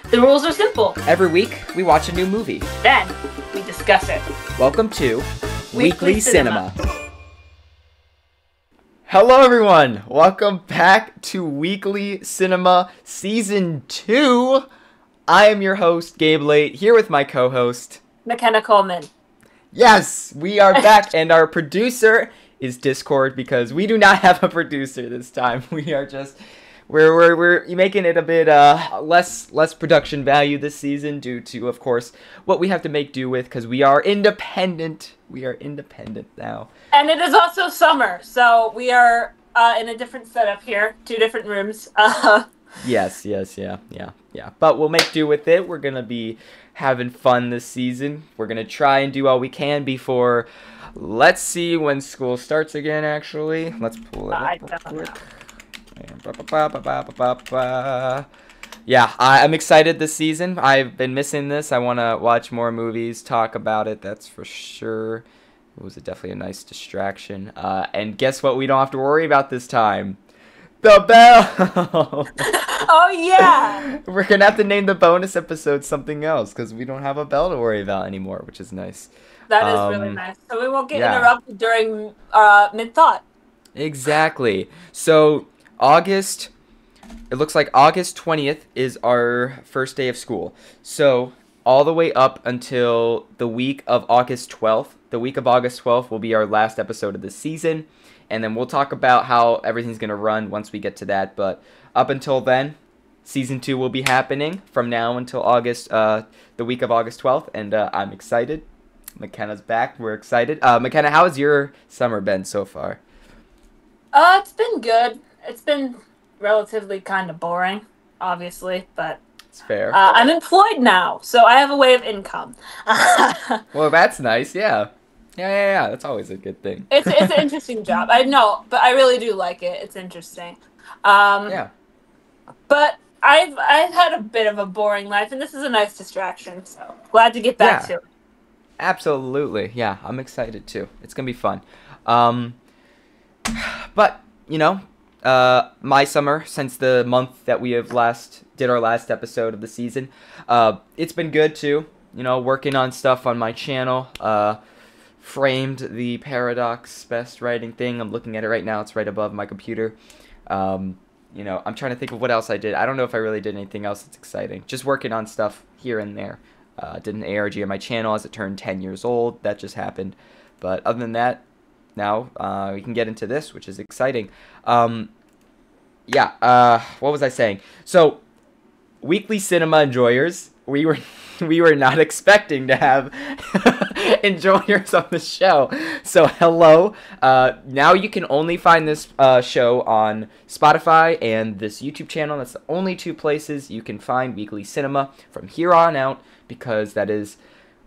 The rules are simple. Every week, we watch a new movie. Then, we discuss it. Welcome to Weekly Cinema. Hello, everyone. Welcome back to Weekly Cinema Season 2. I am your host, Gabe Late, here with my co-host, McKenna Coleman. Yes, we are back, and our producer is Discord because we do not have a producer this time. We are just... We're making it a bit less production value this season due to, of course, what we have to make do with because we are independent. We are independent now. And it is also summer, so we are in a different setup here, 2 different rooms. Yes, yeah. But we'll make do with it. We're gonna be having fun this season. We're gonna try and do all we can before. Let's see when school starts again. Actually, let's pull it up. I don't know. Yeah, I'm excited this season. I've been missing this. I want to watch more movies, talk about it, that's for sure. It was definitely a nice distraction. And guess what we don't have to worry about this time? The bell! Oh, yeah! We're going to have to name the bonus episode something else because we don't have a bell to worry about anymore, which is nice. That is really nice. So we won't get interrupted during mid-thought. Exactly. So... it looks like August 20th is our first day of school. So, all the way up until the week of August 12th. The week of August 12th will be our last episode of the season. And then we'll talk about how everything's going to run once we get to that. But up until then, Season 2 will be happening from now until the week of August 12th. And I'm excited. McKenna's back. We're excited. McKenna, how has your summer been so far? It's been good. It's been relatively kind of boring, obviously, but it's fair. I'm employed now, so I have a way of income. Well, that's nice. Yeah. That's always a good thing. It's an interesting job. I know, but I really do like it. It's interesting. Yeah. But I've had a bit of a boring life, and this is a nice distraction. So glad to get back to it. Absolutely. Yeah, I'm excited too. It's gonna be fun. But my summer, since the month that we have did our last episode of the season, it's been good too. Working on stuff on my channel. Framed the Paradox best writing thing. I'm looking at it right now. It's right above my computer. I'm trying to think of what else I did. I don't know if I really did anything else that's exciting. Just working on stuff here and there. Did an ARG on my channel as it turned 10 years old. That just happened. But other than that, now we can get into this, which is exciting. What was I saying? So, Weekly Cinema enjoyers, we were not expecting to have enjoyers on the show. So, hello. Now you can only find this show on Spotify and this YouTube channel. That's the only 2 places you can find Weekly Cinema from here on out, because that is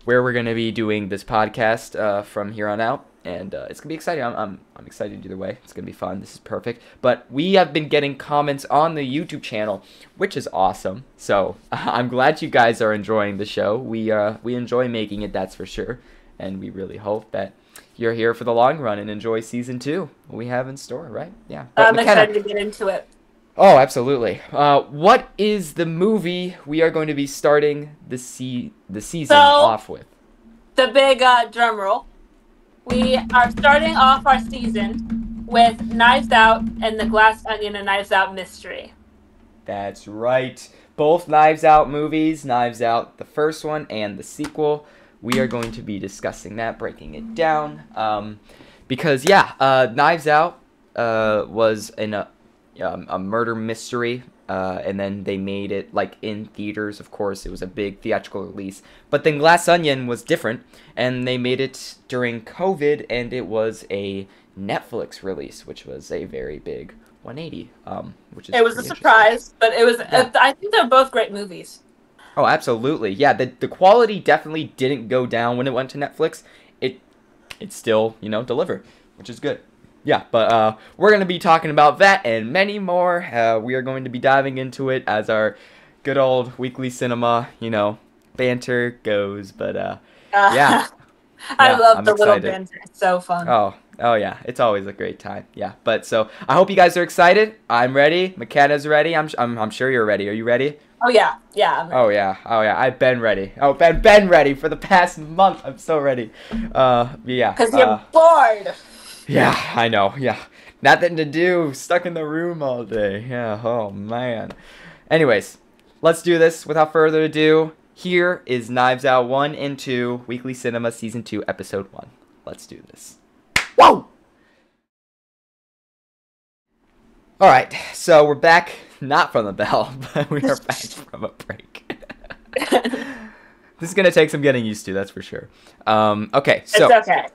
where we're going to be doing this podcast from here on out. And it's going to be exciting. I'm excited either way. It's going to be fun. This is perfect. But we have been getting comments on the YouTube channel, which is awesome. So I'm glad you guys are enjoying the show. We enjoy making it, that's for sure. And we really hope that you're here for the long run and enjoy Season 2. What we have in store, right? Yeah. I'm excited to get into it. Oh, absolutely. What is the movie we are going to be starting the season off with? The big drum roll. We are starting off our season with Knives Out and the Glass Onion and Knives Out Mystery. That's right. Both Knives Out movies, Knives Out, the first one and the sequel. We are going to be discussing that, breaking it down. Because, Knives Out was a murder mystery. And then they made it in theaters. Of course, it was a big theatrical release. But then Glass Onion was different, and they made it during COVID, and it was a Netflix release, which was a very big 180. It was a surprise, but it was. Yeah. I think they're both great movies. Oh, absolutely, yeah. The quality definitely didn't go down when it went to Netflix. It still delivered, which is good. Yeah, but we're going to be talking about that and many more. We are going to be diving into it as our good old Weekly Cinema, banter goes. But, yeah. I Yeah, love I'm the little excited. banter. It's so fun. Oh yeah, it's always a great time. Yeah, but so I hope you guys are excited. I'm ready. McKenna's ready. I'm sure you're ready. Are you ready? Oh yeah, yeah, I'm Oh ready. yeah, oh yeah. I've been ready. Oh, been ready for the past month. I'm so ready. Yeah. Cause you're bored. Yeah. I know. Yeah. Nothing to do. Stuck in the room all day. Yeah. Oh man. Anyways, let's do this. Without further ado, here is Knives Out 1 and 2 Weekly Cinema Season 2 Episode 1. Let's do this. Whoa! All right. So we're back. Not from the bell, but we are back from a break. This is gonna take some getting used to, that's for sure. Okay, so It's okay.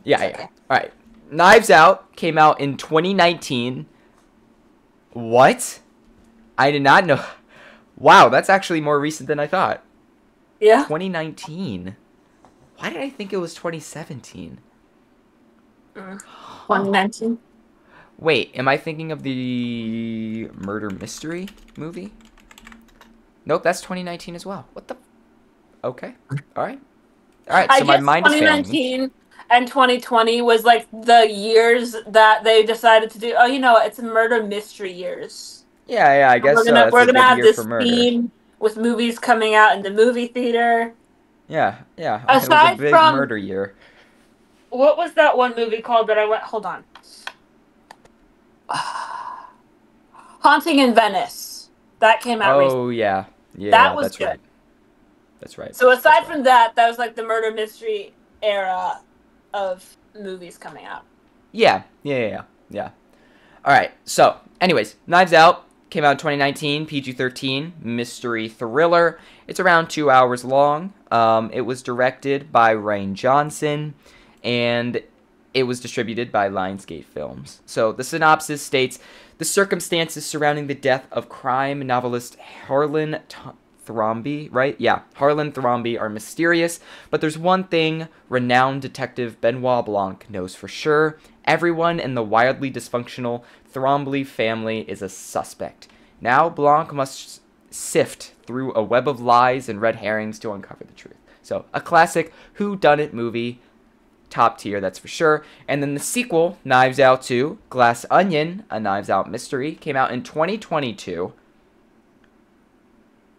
yeah, It's yeah. okay. All right, Knives Out came out in 2019. What? I did not know. Wow, that's actually more recent than I thought. Yeah. 2019. Why did I think it was 2017? 2019. Wait, am I thinking of the murder mystery movie? Nope, that's 2019 as well. What the? Okay. All right. All right. I So my guess mind is failing me. 2019 and 2020 was like the years that they decided to do. Oh, it's murder mystery years. Yeah, I guess We're so. gonna That's we're a gonna good have year for this murder. theme with movies coming out in the movie theater. Yeah. It was a Aside big from murder year. what was that one movie called that I went? Hold on. Haunting in Venice. That came out recently. Oh yeah, That was that's good. right. That's right. So aside That's right. from that, that was like the murder mystery era of movies coming out. Yeah. All right. So, anyways, Knives Out came out in 2019, PG-13, mystery thriller. It's around 2 hours long. It was directed by Rian Johnson, and it was distributed by Lionsgate Films. So the synopsis states, the circumstances surrounding the death of crime novelist Harlan Thrombey, right? Yeah, Harlan Thrombey are mysterious, but there's one thing renowned detective Benoit Blanc knows for sure. Everyone in the wildly dysfunctional Thrombey family is a suspect. Now Blanc must sift through a web of lies and red herrings to uncover the truth. So, a classic whodunit movie, top tier, that's for sure. And then the sequel, Knives Out 2, Glass Onion, a Knives Out mystery, came out in 2022.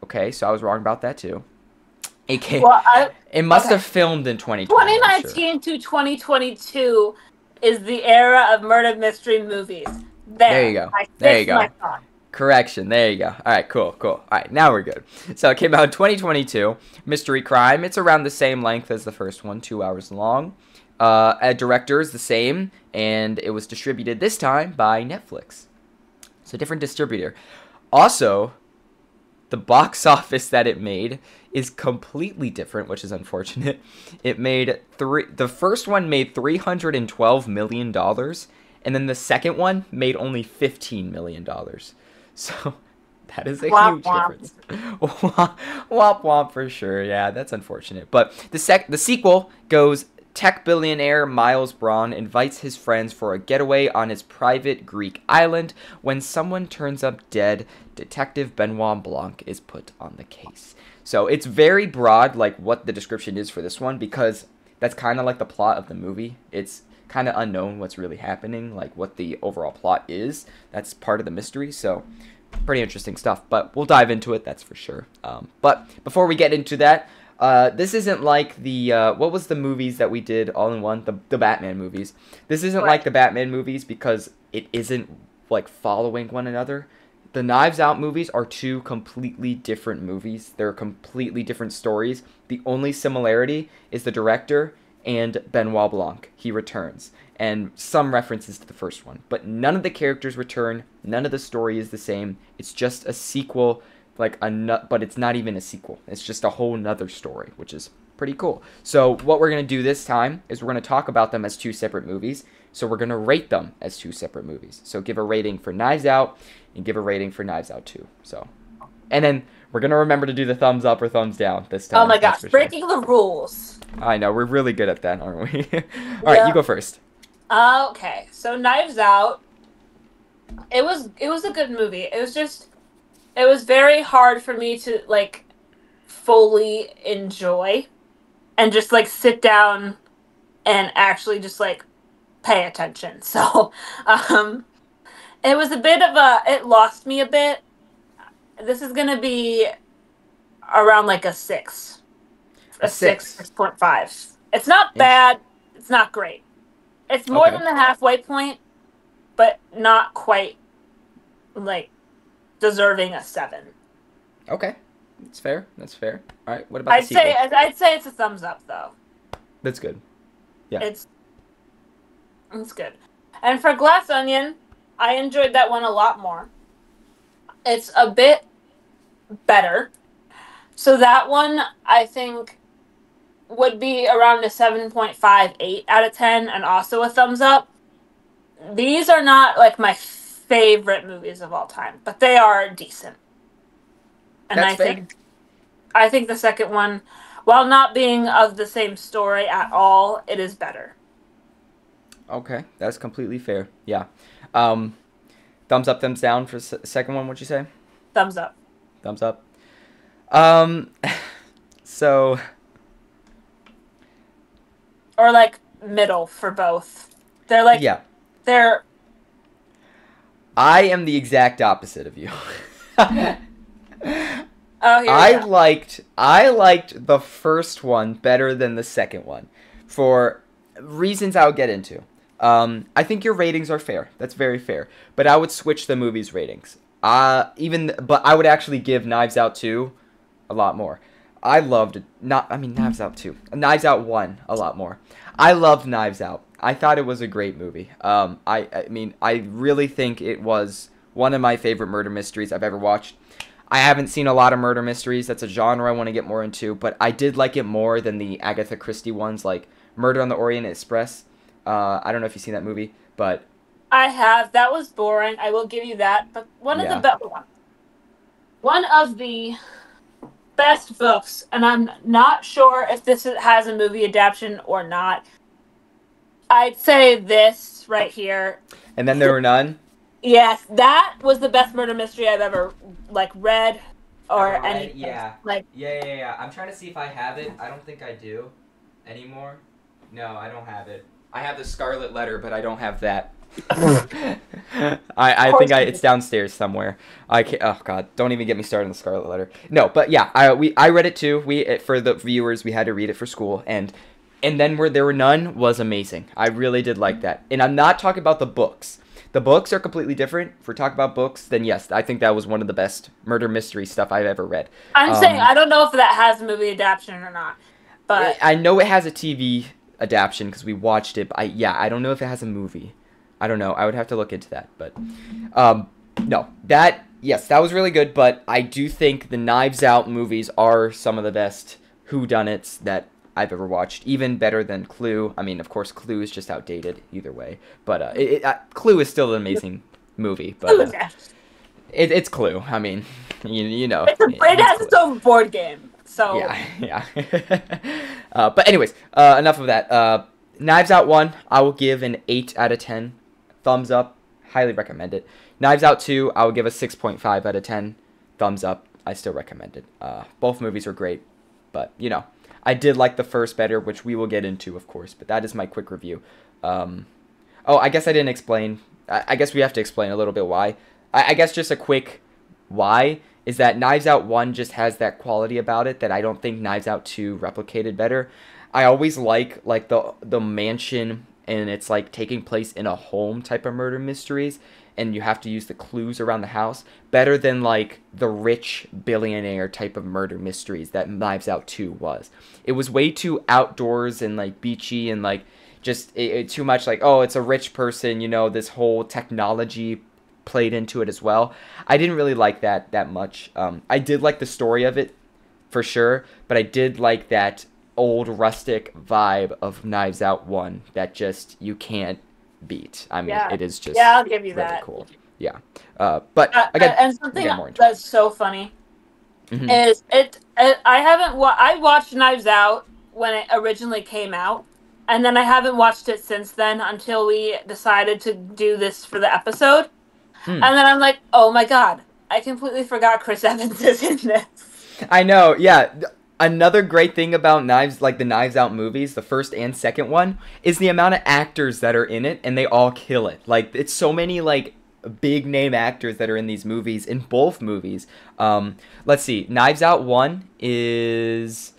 Okay, so I was wrong about that too. It must have filmed in 2020. 2019 to 2022 is the era of murder mystery movies. There you go. There you go. My thought. Correction. There you go. All right, cool. All right, now we're good. So it came out in 2022. Mystery crime. It's around the same length as the first one, 2 hours long. Director is the same, and it was distributed this time by Netflix. So different distributor. Also, the box office that it made is completely different, which is unfortunate. It made the first one made $312 million, and then the second one made only $15 million. So that is a huge difference. Womp womp for sure. Yeah, that's unfortunate. But the sequel goes, tech billionaire Miles Braun invites his friends for a getaway on his private Greek island. When someone turns up dead, Detective Benoit Blanc is put on the case. So it's very broad, like what the description is for this one, because that's kind of like the plot of the movie. It's kind of unknown what's really happening, like what the overall plot is. That's part of the mystery, so pretty interesting stuff. But we'll dive into it, that's for sure. But before we get into that, this isn't like the, what was the movies that we did all in one? The Batman movies. This isn't like the Batman movies because it isn't, like, following one another. The Knives Out movies are two completely different movies. They're completely different stories. The only similarity is the director and Benoit Blanc. He returns. And some references to the first one. But none of the characters return. None of the story is the same. It's just a sequel, but it's not even a sequel. It's just a whole nother story, which is pretty cool. So what we're going to do this time is we're going to talk about them as two separate movies. So we're going to rate them as two separate movies. So give a rating for Knives Out and give a rating for Knives Out 2. So, and then we're going to remember to do the thumbs up or thumbs down this time. Oh my gosh, breaking the rules. I know, we're really good at that, aren't we? All right, you go first. Okay, so Knives Out, it was a good movie. It was very hard for me to, fully enjoy and just, sit down and actually just like pay attention. So it was a bit of it lost me a bit. This is gonna be around like a six, A a six, six. 6.5. It's not Inch. bad. It's not great. It's more Okay. than the halfway point, but not quite like deserving a 7. Okay. That's fair. That's fair. All right. What about the I'd say it's a thumbs up though. That's good. Yeah. It's good. And for Glass Onion, I enjoyed that one a lot more. It's a bit better. So that one I think would be around a 7.58 out of 10 and also a thumbs up. These are not like my favorite movies of all time, but they are decent. And That's fair. I think the second one, while not being of the same story at all, it is better. Okay, that's completely fair. Yeah. Thumbs up, thumbs down for second one. What'd you say? Thumbs up. Thumbs up. Um, so Or like middle for both. They're like yeah, they're I am the exact opposite of you. oh here I liked the first one better than the second one for reasons I'll get into. I think your ratings are fair. That's very fair. But I would switch the movie's ratings. But I would actually give Knives Out 2 a lot more. Knives Out 2. Knives Out 1 a lot more. I loved Knives Out. I thought it was a great movie. I really think it was one of my favorite murder mysteries I've ever watched. I haven't seen a lot of murder mysteries. That's a genre I want to get more into, but I did like it more than the Agatha Christie ones, like Murder on the Orient Express. I don't know if you've seen that movie, but I have. That was boring. I will give you that. But one of the best books, and I'm not sure if this has a movie adaptation or not. I'd say this right here. And Then There Were None. Yes, that was the best murder mystery I've ever like read or anything. Yeah. Like Yeah. I'm trying to see if I have it. I don't think I do anymore. No, I don't have it. I have the Scarlet Letter, but I don't have that. I think it's downstairs somewhere. I can't, oh god, don't even get me started on the Scarlet Letter. No, but yeah, I read it too. For the viewers, we had to read it for school, and Then There Were None was amazing. I really did like that. And I'm not talking about the books. The books are completely different. If we're talking about books, then yes, I think that was one of the best murder mystery stuff I've ever read. I'm saying I don't know if that has a movie adaptation or not, but I know it has a TV adaptation because we watched it. But I don't know if it has a movie. I don't know. I would have to look into that. But no, that was really good. But I do think the Knives Out movies are some of the best whodunits that I've ever watched. Even better than Clue. I mean, of course, Clue is just outdated either way. But Clue is still an amazing movie. But it's Clue. I mean, you know. It has its own board game. So yeah. But anyways, enough of that. Knives Out 1, I will give an 8 out of 10. Thumbs up. Highly recommend it. Knives Out 2, I will give a 6.5 out of 10. Thumbs up. I still recommend it. Both movies are great. But, I did like the first better, which we will get into, of course. But that is my quick review. I guess I didn't explain. I guess we have to explain a little bit why. I guess just a quick why is that Knives Out 1 just has that quality about it that I don't think Knives Out 2 replicated better. I always like the mansion, and it's like taking place in a home type of murder mysteries, and you have to use the clues around the house better than like the rich billionaire type of murder mysteries that Knives Out 2 was. It was way too outdoors and like beachy and like just too much like, oh, it's a rich person, this whole technology played into it as well. I didn't really like that much. I did like the story of it for sure, but I did like that old rustic vibe of Knives Out 1 that just you can't beat. I mean, it is just I'll give you really that. cool. Yeah. But again, and something that's so funny is I watched Knives Out when it originally came out, and then I haven't watched it since then until we decided to do this for the episode. And then I'm like, oh my god, I completely forgot Chris Evans is in this. I know, yeah. Another great thing about the Knives Out movies, the first and second one, is the amount of actors that are in it, and they all kill it. Like, it's so many, like, big name actors that are in these movies, in both movies. Let's see. Knives Out 1 is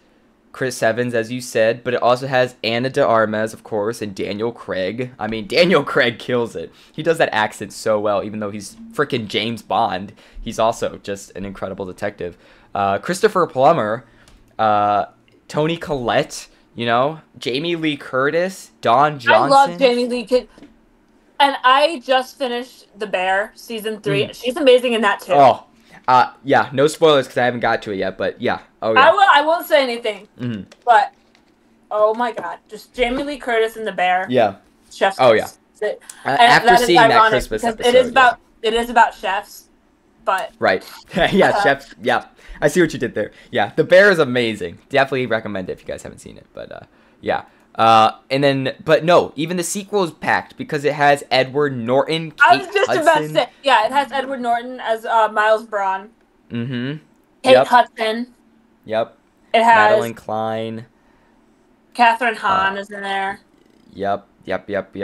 Chris Evans, as you said, but it also has Ana de Armas, of course, and Daniel Craig. I mean, Daniel Craig kills it. He does that accent so well, even though he's freaking James Bond. He's also just an incredible detective. Christopher Plummer, Toni Collette, you know, Jamie Lee Curtis, Don Johnson. I love Jamie Lee Curtis. And I just finished The Bear, season 3. She's amazing in that, too. Oh, yeah, no spoilers because I haven't got to it yet, but yeah. Oh, yeah. I won't say anything, but, oh my god, just Jamie Lee Curtis in The Bear. Yeah. Chef's Oh, yeah. After seeing that Christmas episode. It is about chefs, but... Right. Yeah, chefs, yeah. I see what you did there. Yeah, The Bear is amazing. Definitely recommend it if you guys haven't seen it, but, yeah. And then, but no, even the sequel is packed because it has Edward Norton, Kate I was just Hudson. about to say, yeah, it has Edward Norton as Miles Braun. Mm-hmm. Kate Hudson. Yep. It has Madeline Klein. Catherine Hahn is in there. Yep. Janelle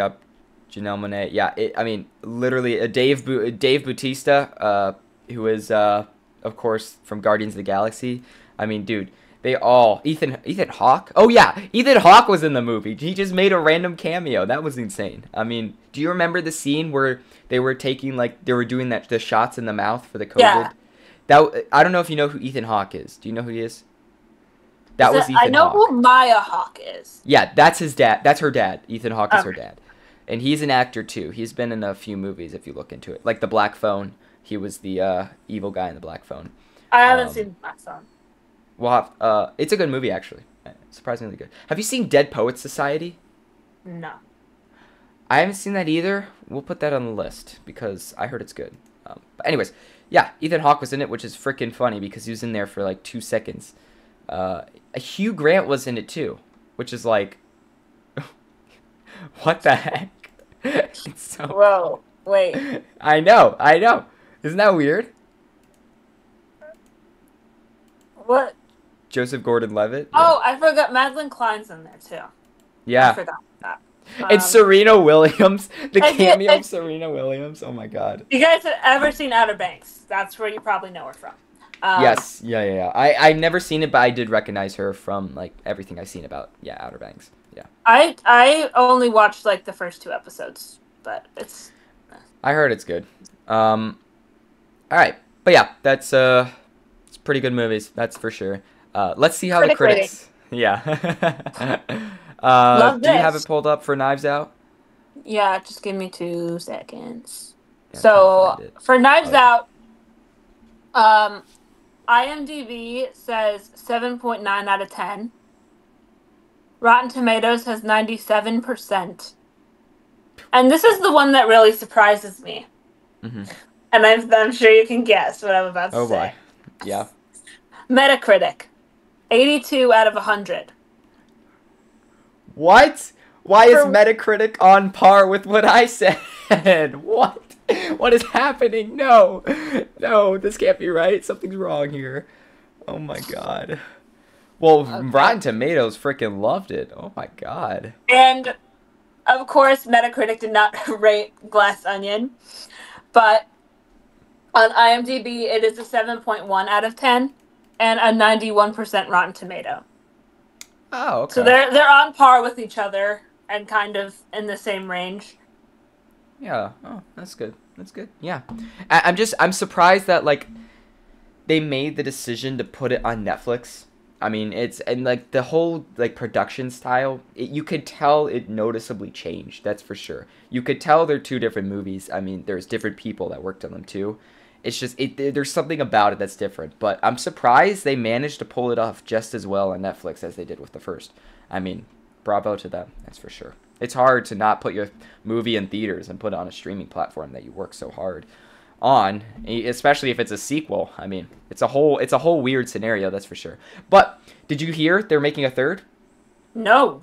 Monáe. Yeah, I mean, literally, Dave Bautista, who is, of course, from Guardians of the Galaxy. I mean, dude. They all... Ethan Hawke? Oh, yeah. Ethan Hawke was in the movie. He just made a random cameo. That was insane. I mean, do you remember the scene where they were taking, like... They were doing the shots in the mouth for the COVID? Yeah. I don't know if you know who Ethan Hawke is. Do you know who he is? That was Ethan Hawke. I know who Maya Hawke is. Yeah, that's his dad. That's her dad. Ethan Hawke is her dad. And he's an actor, too. He's been in a few movies, if you look into it. Like The Black Phone. He was the evil guy in The Black Phone. I haven't seen The Black Phone. It's a good movie, actually. Surprisingly good. Have you seen Dead Poets Society? No. I haven't seen that either. We'll put that on the list because I heard it's good. But anyways, yeah, Ethan Hawke was in it, which is freaking funny because he was in there for like 2 seconds. Hugh Grant was in it too, which is like, what the heck? It's so... Whoa, wait. I know. Isn't that weird? What? Joseph Gordon-Levitt. Oh, I forgot Madeline Klein's in there too. Yeah. I forgot that. It's Serena Williams. The cameo of Serena Williams. Oh my god. You guys have ever seen Outer Banks? That's where you probably know her from. Yes. Yeah. I've never seen it, but I did recognize her from like everything I've seen about Outer Banks. Yeah. I only watched like the first 2 episodes, but it's... I heard it's good. All right. But yeah, that's it's pretty good movies, that's for sure. Let's see how the critics... Yeah. Do you have it pulled up for Knives Out? Yeah, just give me 2 seconds. Yeah, so, for Knives Out, IMDb says 7.9 out of 10. Rotten Tomatoes has 97%. And this is the one that really surprises me. Mm-hmm. And I'm sure you can guess what I'm about to say. Oh, boy. Yeah. Metacritic, 82 out of 100. What? Why is Metacritic on par with what I said? What? What is happening? No, this can't be right. Something's wrong here. Oh my god. Well, okay. Rotten Tomatoes freaking loved it. Oh my god. And, of course, Metacritic did not rate Glass Onion. But on IMDb, it is a 7.1 out of 10 and a 91% Rotten Tomato. Oh, okay. So they're on par with each other and kind of in the same range. Yeah. Oh, that's good. That's good. Yeah. I'm surprised that like they made the decision to put it on Netflix. I mean, like the whole like production style, you could tell it noticeably changed. That's for sure. You could tell they're 2 different movies. I mean, there's different people that worked on them too. It's just there's something about it that's different. But I'm surprised they managed to pull it off just as well on Netflix as they did with the first. I mean, bravo to them. That's for sure. It's hard to not put your movie in theaters and put it on a streaming platform that you work so hard on, especially if it's a sequel. I mean, it's a whole weird scenario, that's for sure. But did you hear they're making a 3rd? No.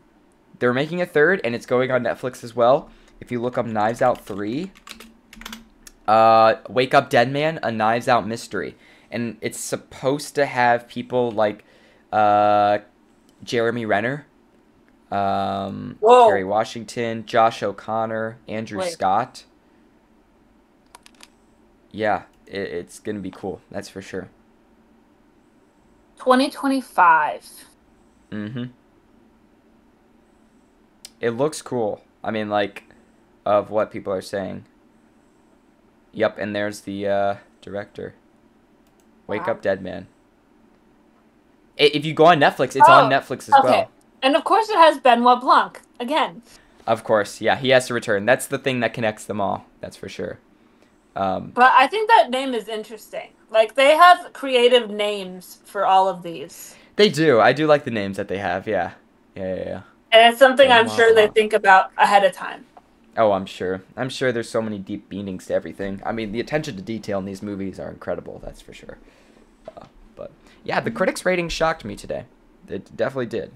They're making a 3rd, and it's going on Netflix as well. If you look up Knives Out 3, Wake Up Dead Man, a Knives Out mystery, and it's supposed to have people like uh, Jeremy Renner, Kerry Whoa. Washington, Josh O'Connor, Andrew Wait. Scott. Yeah, it's gonna be cool. That's for sure. 2025. Mm-hmm. It looks cool. I mean, like, of what people are saying. Yep, and there's the director. Wake Wow. Up Dead Man. If you go on Netflix, it's on Oh, Netflix as okay. well. And of course it has Benoit Blanc again. Of course, yeah, he has to return. That's the thing that connects them all. That's for sure. But I think that name is interesting. Like they have creative names for all of these. They do. I do like the names that they have. Yeah, yeah. And it's something I'm Benoit sure they Blanc. think about ahead of time. Oh, I'm sure. I'm sure there's so many deep meanings to everything. I mean, the attention to detail in these movies are incredible. That's for sure. But yeah, the critics' rating shocked me today. It definitely did.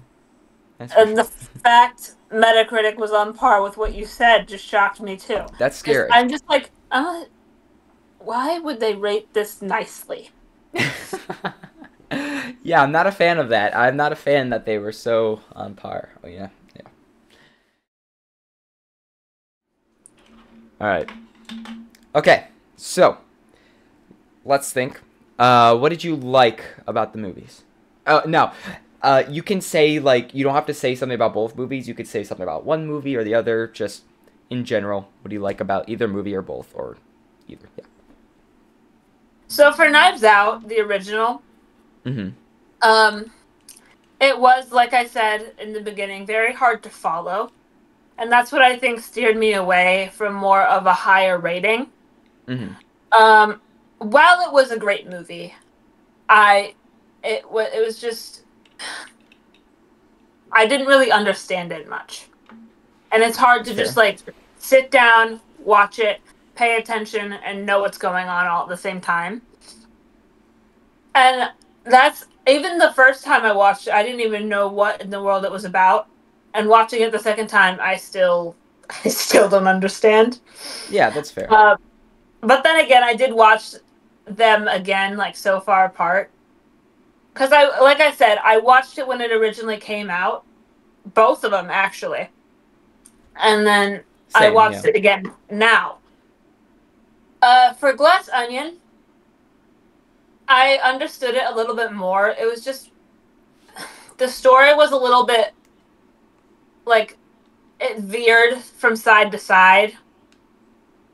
That's for And sure. the fact Metacritic was on par with what you said just shocked me too. That's 'Cause scary. I'm just like, why would they rate this nicely? Yeah, I'm not a fan of that. I'm not a fan that they were so on par. Oh yeah, yeah. All right. Okay, so let's think. What did you like about the movies? No. You can say like you don't have to say something about both movies. You could say something about one movie or the other. Just in general, what do you like about either movie or both or either? Yeah. So for Knives Out, the original, Mm-hmm. um, it was, like I said in the beginning, very hard to follow. And that's what I think steered me away from more of a higher rating. Mm-hmm. While it was a great movie, it was just I didn't really understand it much. And it's hard That's to just fair. like sit down, watch it, pay attention, and know what's going on all at the same time. And that's even the first time I watched it, I didn't even know what in the world it was about. And watching it the second time, I still don't understand. Yeah, that's fair. Uh, but then again, I did watch them again, like so far apart. Because like I said, I watched it when it originally came out, both of them actually, and then I Same. watched Yeah. it again now. For Glass Onion, I understood it a little bit more. It was just the story was a little bit like it veered from side to side.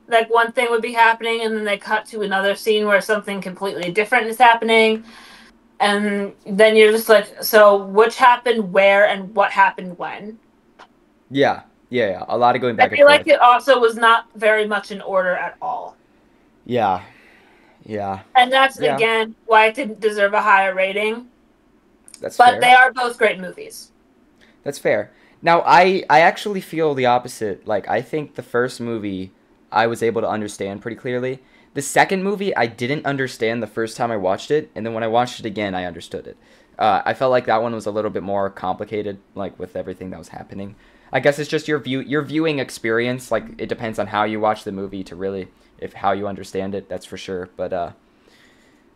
Like one thing would be happening, and then they cut to another scene where something completely different is happening, and then you're just like, so which happened where and what happened when? Yeah. Yeah. Yeah. A lot of going I back and feel like forth. it also was not very much in order at all. Yeah. Yeah. And that's, Yeah. again, why it didn't deserve a higher rating. That's But fair. they are both great movies. That's fair. Now, I actually feel the opposite. Like, I think the first movie I was able to understand pretty clearly. The second movie I didn't understand the first time I watched it, and then when I watched it again, I understood it. I felt like that one was a little bit more complicated, like with everything that was happening. I guess it's just your viewing experience. Like, it depends on how you watch the movie to really if how you understand it. That's for sure. But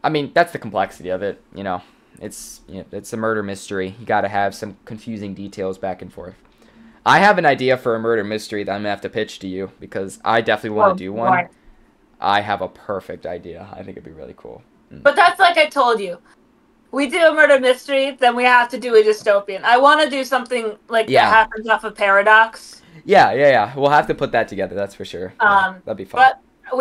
I mean, that's the complexity of it. It's a murder mystery. You got to have some confusing details back and forth. I have an idea for a murder mystery that I'm gonna have to pitch to you because I definitely want Oh, to do one. boy. I have a perfect idea. I think it'd be really cool. But that's like I told you. We do a murder mystery, then we have to do a dystopian. I want to do something like that Yeah, happens off of Paradox. yeah. We'll have to put that together. That's for sure. Yeah, that'd be fun. But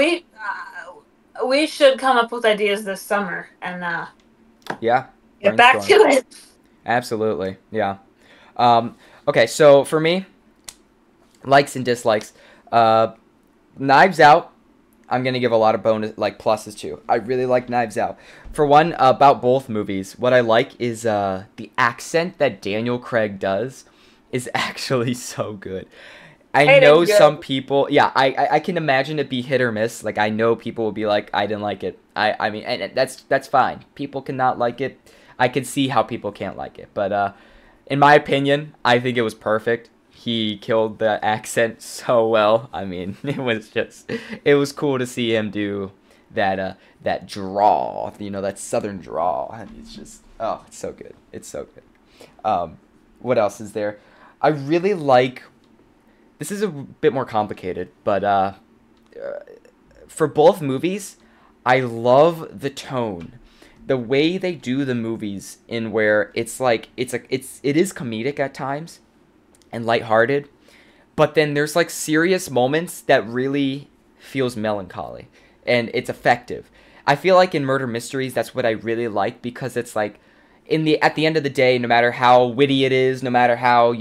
we should come up with ideas this summer and Yeah, get back to brainstorm. it. Absolutely. Yeah. Okay, so for me, likes and dislikes. Knives Out. I'm gonna give a lot of bonus like pluses to. I really like Knives Out. For one, about both movies, what I like is the accent that Daniel Craig does is actually so good. I It know is some good. people, yeah, I can imagine it be hit or miss. Like I know people will be like, I didn't like it. I mean, and that's fine. People cannot like it. I can see how people can't like it, but in my opinion, I think it was perfect. He killed the accent so well. I mean, it was cool to see him do that that drawl, that southern drawl. I mean, it's just Oh, it's so good. It's so good. What else is there? I really like. This is a bit more complicated, but for both movies, I love the tone, the way they do the movies in where it's like it is comedic at times and lighthearted, but then there's like serious moments that really feels melancholy and it's effective. I feel like in murder mysteries that's what I really like because it's like at the end of the day, no matter how witty it is, no matter how,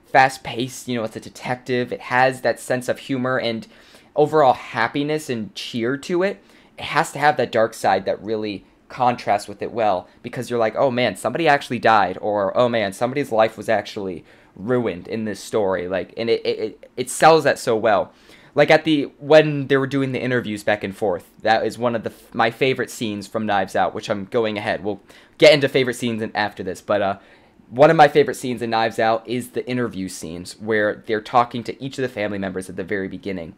fast paced, it's a detective, it has that sense of humor and overall happiness and cheer to it. It has to have that dark side that really contrasts with it well because you're like, oh man, somebody actually died, or oh man, somebody's life was actually ruined in this story. Like, and it sells that so well. Like when they were doing the interviews back and forth, that is one of my favorite scenes from Knives Out, which I'm going ahead. We'll get into favorite scenes after this, but one of my favorite scenes in Knives Out is the interview scenes where they're talking to each of the family members at the very beginning.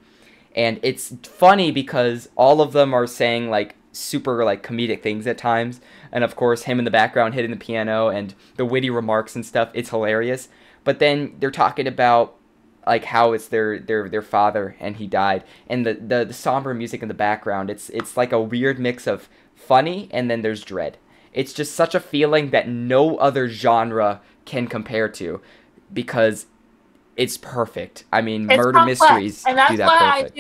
And it's funny because all of them are saying like super like comedic things at times. And of course, him in the background hitting the piano and the witty remarks and stuff, it's hilarious. But then they're talking about like how it's their father and he died, and the somber music in the background, it's like a weird mix of funny and then there's dread. It's just such a feeling that no other genre can compare to because it's perfect. I mean, It's murder complex, mysteries and that's do that why perfect.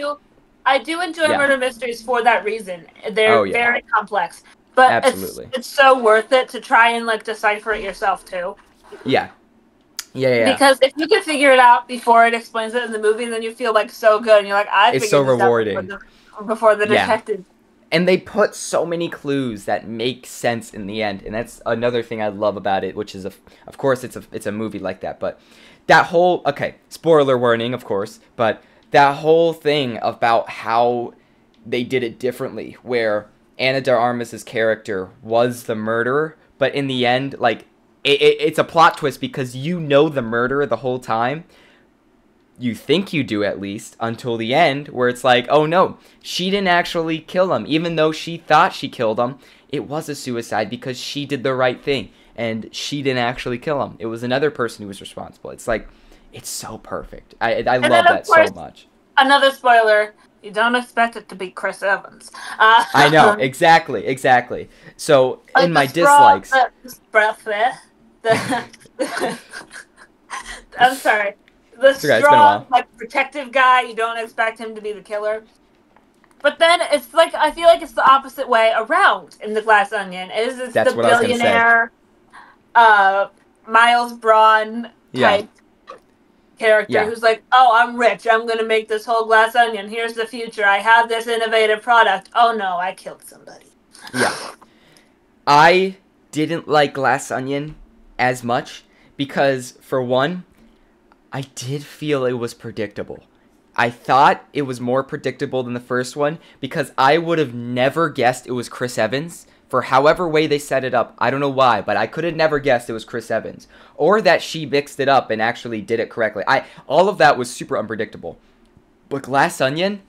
I do enjoy Yeah. murder mysteries for that reason. They're Oh yeah. very complex, but Absolutely. it's so worth it to try and like decipher it yourself too. Yeah. Yeah. Because if you can figure it out before it explains it in the movie, then you feel like so good, and you're like, I It's so figured this out rewarding. before the Yeah. detective. And they put so many clues that make sense in the end, and that's another thing I love about it, which is of course it's a movie like that, but that whole, okay, spoiler warning of course, but that whole thing about how they did it differently, where Ana de Armas's character was the murderer, but in the end, like it's a plot twist because you know the murderer the whole time. You think you do at least until the end where it's like, oh no, she didn't actually kill him. Even though she thought she killed him, it was a suicide because she did the right thing and she didn't actually kill him. It was another person who was responsible. It's like, it's so perfect. I And love then, of that so course, much. another spoiler: you don't expect it to be Chris Evans. I know, exactly. So Like in the my straw, dislikes, I'm sorry. The it's okay, it's been a strong, while. like protective guy, you don't expect him to be the killer. But then it's like I feel like it's the opposite way around in the Glass Onion. It's That's the what I was gonna say. billionaire, Miles Braun Yeah, type character yeah, who's like, "Oh, I'm rich. I'm gonna make this whole Glass Onion. Here's the future. I have this innovative product. Oh no, I killed somebody." yeah. I didn't like Glass Onion as much because, for one, I did feel it was predictable. I thought it was more predictable than the first one because I would have never guessed it was Chris Evans for however way they set it up. I don't know why, but I could have never guessed it was Chris Evans or that she mixed it up and actually did it correctly. All of that was super unpredictable. But Glass Onion,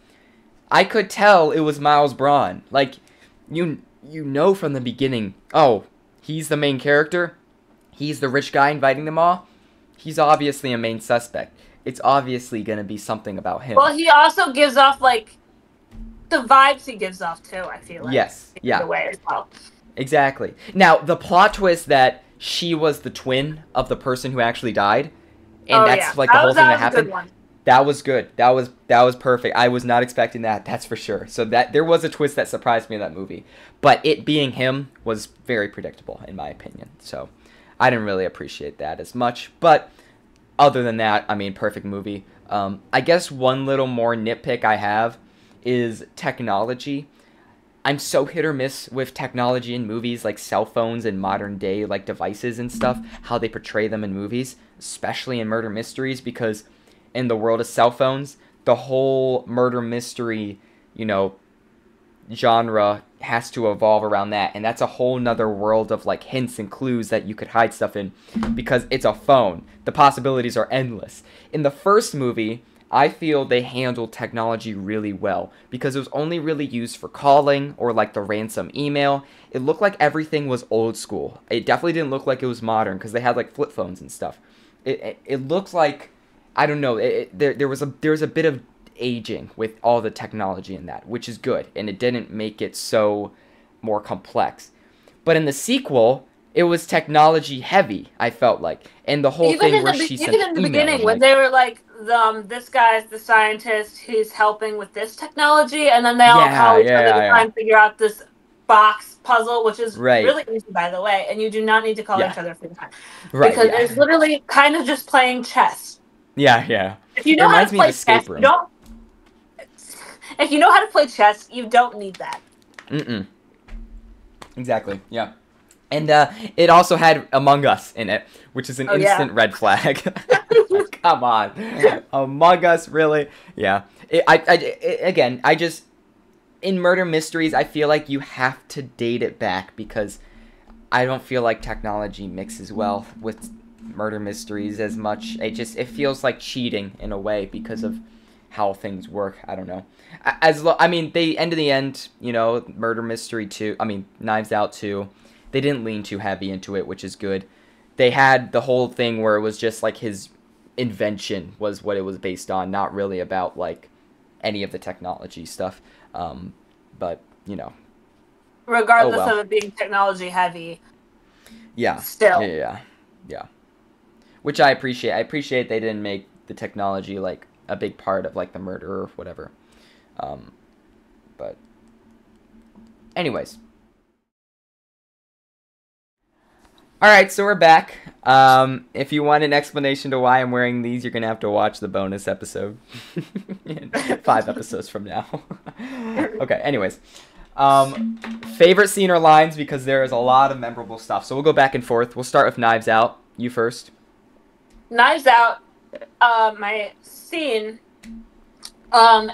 I could tell it was Miles Braun. Like you know from the beginning, oh, he's the main character. He's the rich guy inviting them all. He's obviously a main suspect. It's obviously going to be something about him. Well, he also gives off like the vibes he gives off too. I feel like Yes, in yeah, a way as well. exactly. Now, the plot twist that she was the twin of the person who actually died, and Oh that's yeah, like the whole thing that that was a good happened. one. That was good. That was perfect. I was not expecting that. That's for sure. So that there was a twist that surprised me in that movie, but it being him was very predictable in my opinion. So I didn't really appreciate that as much. But other than that, I mean, perfect movie. I guess one little more nitpick I have is technology. I'm so hit or miss with technology in movies, like cell phones and modern day like devices and stuff, how they portray them in movies, especially in murder mysteries, because in the world of cell phones, the whole murder mystery, genre has to evolve around that, and that's a whole nother world of like hints and clues that you could hide stuff in because it's a phone. The possibilities are endless. In the first movie, I feel they handled technology really well because it was only really used for calling or like the ransom email. It looked like everything was old school. It definitely didn't look like it was modern because they had like flip phones and stuff. It looked like, I don't know, there was a bit of aging with all the technology in that, which is good, and it didn't make it so more complex. But in the sequel, it was technology heavy, I felt like. And the whole thing where she sent even in the email, beginning I'm when like, they were like, this guy's the scientist, he's helping with this technology, and then they all yeah, call each other yeah, to try yeah. and figure out this box puzzle, which is Right. really easy, by the way, and you do not need to call Yeah. each other for that Right, because yeah. it's literally kind of just playing chess. Yeah, yeah. If you It know how to reminds me of play chess, Escape you Room. don't. If you know how to play chess, you don't need that. Mm-mm. Exactly, yeah. And it also had Among Us in it, which is an Oh yeah. instant red flag. Like, come on. Among Us, really? Yeah. Again, I just, in murder mysteries, I feel like you have to date it back because I don't feel like technology mixes well with murder mysteries as much. It feels like cheating in a way because of how things work. I don't know. I mean, they end in the end, Murder Mystery 2, I mean, Knives Out 2, they didn't lean too heavy into it, which is good. They had the whole thing where it was just like his invention was what it was based on, not really about like any of the technology stuff. But, oh Regardless well. of it being technology heavy, Yeah. Yeah, still. yeah, yeah. Which I appreciate. I appreciate they didn't make the technology like a big part of like the murder or whatever. Um, but anyways. All right, so we're back. If you want an explanation to why I'm wearing these, you're gonna have to watch the bonus episode. 5 episodes from now. Okay. Anyways, favorite scene or lines because there is a lot of memorable stuff. So we'll go back and forth. We'll start with Knives Out. You first. Knives Out, my scene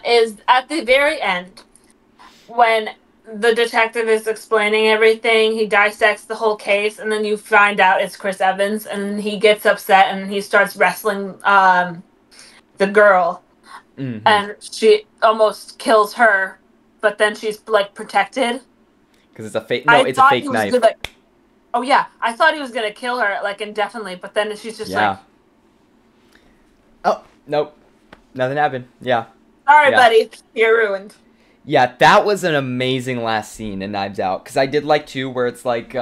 is at the very end when the detective is explaining everything. He dissects the whole case, and then you find out it's Chris Evans, and he gets upset and he starts wrestling the girl, Mm-hmm. and she almost kills her, but then she's like protected. Because it's a fake. No, I it's a thought he fake was knife. gonna. Oh yeah, I thought he was gonna kill her like indefinitely, but then she's just like, Yeah. Oh nope, nothing happened. Yeah. "Sorry, Yeah. buddy, you're ruined." Yeah, that was an amazing last scene in Knives Out. Because I did like, too, where it's like,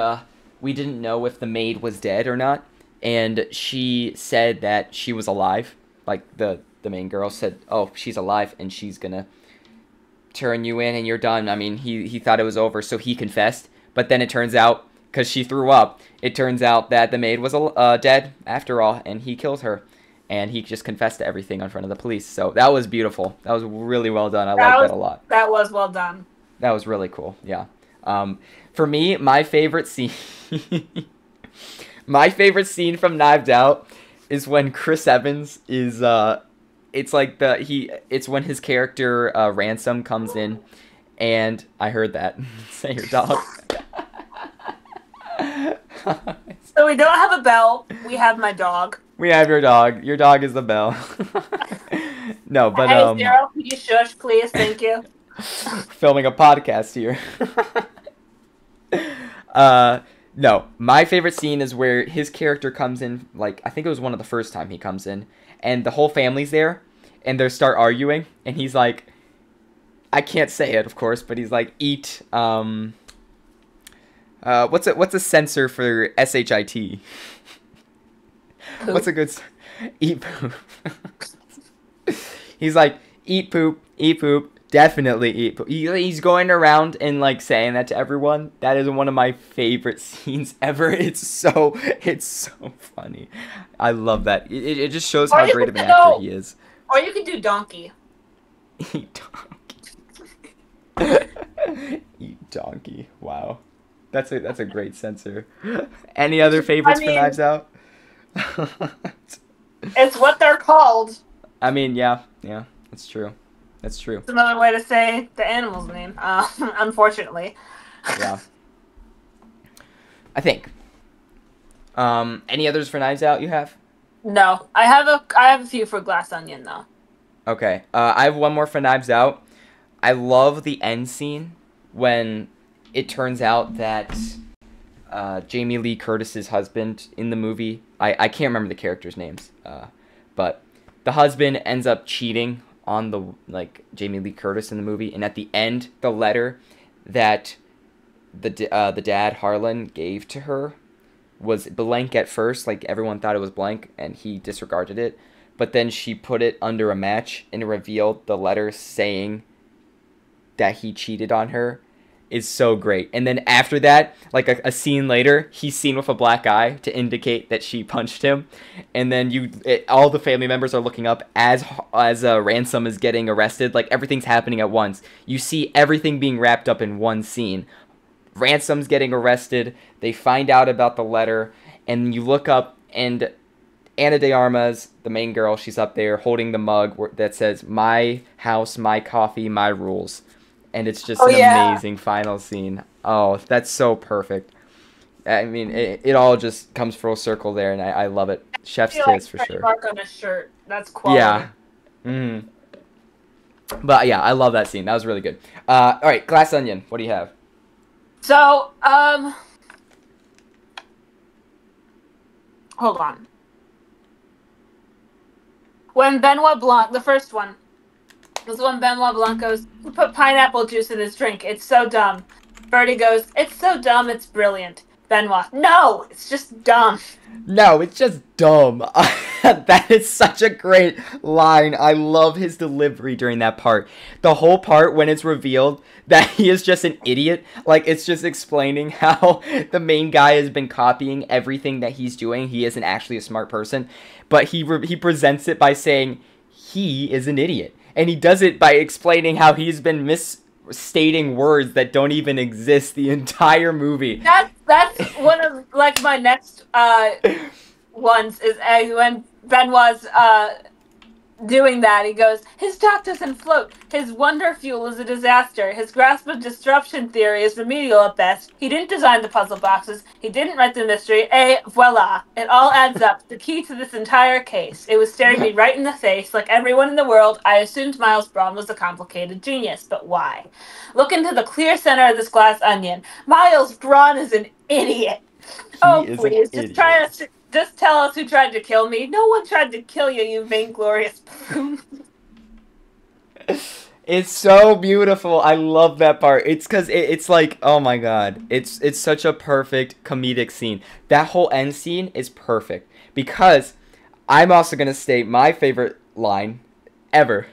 we didn't know if the maid was dead or not. And she said that she was alive. Like, the main girl said, oh, she's alive, and she's gonna turn you in, and you're done. I mean, he thought it was over, so he confessed. But then it turns out, because she threw up, it turns out that the maid was dead, after all, and he killed her. And he just confessed to everything in front of the police. So that was beautiful. That was really well done. I like that a lot. That was well done. That was really cool. Yeah. For me, my favorite scene, my favorite scene from Knives Out is when Chris Evans is. It's like It's when his character Ransom comes in, and I heard that. Say your dog. So we don't have a bell. We have my dog. We have your dog. Your dog is the bell. No, but Hey, Sarah, could you shush, please? Thank you. filming a podcast here. No, my favorite scene is where his character comes in. Like, I think it was one of the first time he comes in, and the whole family's there, and they start arguing, and he's like, I can't say it, of course, but he's like, eat. What's a censor for shit? Poop. What's a good eat poop? He's like, eat poop, definitely eat poop. He's going around and like saying that to everyone. That is one of my favorite scenes ever. It's so funny. I love that. It just shows how great of an actor he is. Or you could do donkey. Eat donkey. Eat donkey. Wow. That's a great censor. Any other favorites for Knives Out? It's what they're called. I mean, yeah, that's true. That's true. It's another way to say the animal's name, unfortunately. Yeah. I think. Any others for Knives Out you have? No, I have a few for Glass Onion though. Okay. I have one more for Knives Out. I love the end scene when it turns out that Jamie Lee Curtis's husband in the movie, I can't remember the characters' names, but the husband ends up cheating on the Jamie Lee Curtis in the movie, and at the end, the letter that the dad Harlan gave to her was blank at first, like everyone thought it was blank, and he disregarded it. But then she put it under a match and revealed the letter saying that he cheated on her is so great. And then after that, like a scene later, he's seen with a black eye to indicate that she punched him. And then all the family members are looking up as Ransom is getting arrested. Like everything's happening at once. You see everything being wrapped up in one scene. Ransom's getting arrested. They find out about the letter, and you look up, and Ana de Armas, the main girl, she's up there holding the mug that says, "My house, my coffee, my rules." And it's just amazing final scene. Oh, that's so perfect. I mean, it all just comes full circle there, and I love it. Chef's kiss for sure. Mark on a shirt. That's quality. Yeah. Mm. But yeah, I love that scene. That was really good. All right, Glass Onion. What do you have? So, hold on. When Benoit Blanc, the first one, was when Benoit Blanc goes, "Who put pineapple juice in his drink? It's so dumb." Birdie goes, "It's so dumb, it's brilliant." Benoit, "No, it's just dumb." No, it's just dumb. That is such a great line. I love his delivery during that part. The whole part when it's revealed that he is just an idiot. Like, it's just explaining how the main guy has been copying everything that he's doing. He isn't actually a smart person. But he presents it by saying he is an idiot. And he does it by explaining how he's been misstating words that don't even exist the entire movie. That's one of like my next ones is when Benoit's doing that. He goes, "His talk doesn't float. His wonder fuel is a disaster. His grasp of disruption theory is remedial at best. He didn't design the puzzle boxes. He didn't write the mystery. Et voila. It all adds up. The key to this entire case. It was staring me right in the face. Like everyone in the world, I assumed Miles Braun was a complicated genius. But why? Look into the clear center of this glass onion. Miles Braun is an idiot. Please, just tell us who tried to kill me. No one tried to kill you, you vainglorious buffoon." It's so beautiful. I love that part. It's because it's like, oh my god. It's such a perfect comedic scene. That whole end scene is perfect. Because I'm also going to state my favorite line ever.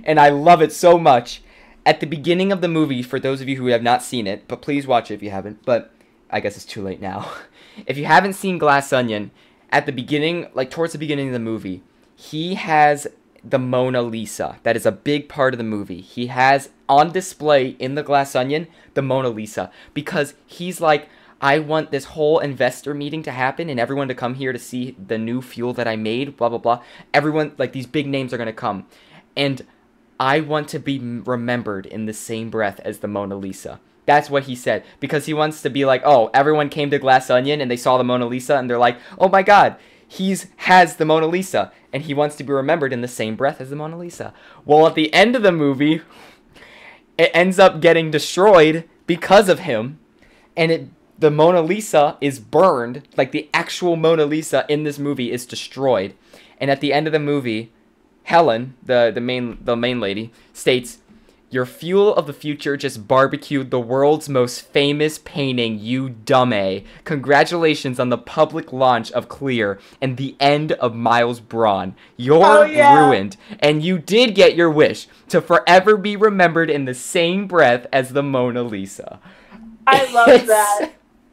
And I love it so much. At the beginning of the movie, for those of you who have not seen it, but please watch it if you haven't. But I guess it's too late now. If you haven't seen Glass Onion, at the beginning, like towards the beginning of the movie, he has the Mona Lisa. That is a big part of the movie. He has on display in the Glass Onion the Mona Lisa because he's like, I want this whole investor meeting to happen and everyone to come here to see the new fuel that I made, blah, blah, blah. Everyone, like these big names are going to come. And I want to be remembered in the same breath as the Mona Lisa. That's what he said, because he wants to be like, oh, everyone came to Glass Onion and they saw the Mona Lisa and they're like, oh my god, has the Mona Lisa, and he wants to be remembered in the same breath as the Mona Lisa. Well, at the end of the movie, it ends up getting destroyed because of him, and the Mona Lisa is burned, like the actual Mona Lisa in this movie is destroyed, and at the end of the movie, Helen, the main lady, states, "Your fuel of the future just barbecued the world's most famous painting, you dummy. Congratulations on the public launch of Clear and the end of Miles Braun. You're ruined, and you did get your wish to forever be remembered in the same breath as the Mona Lisa." I love that.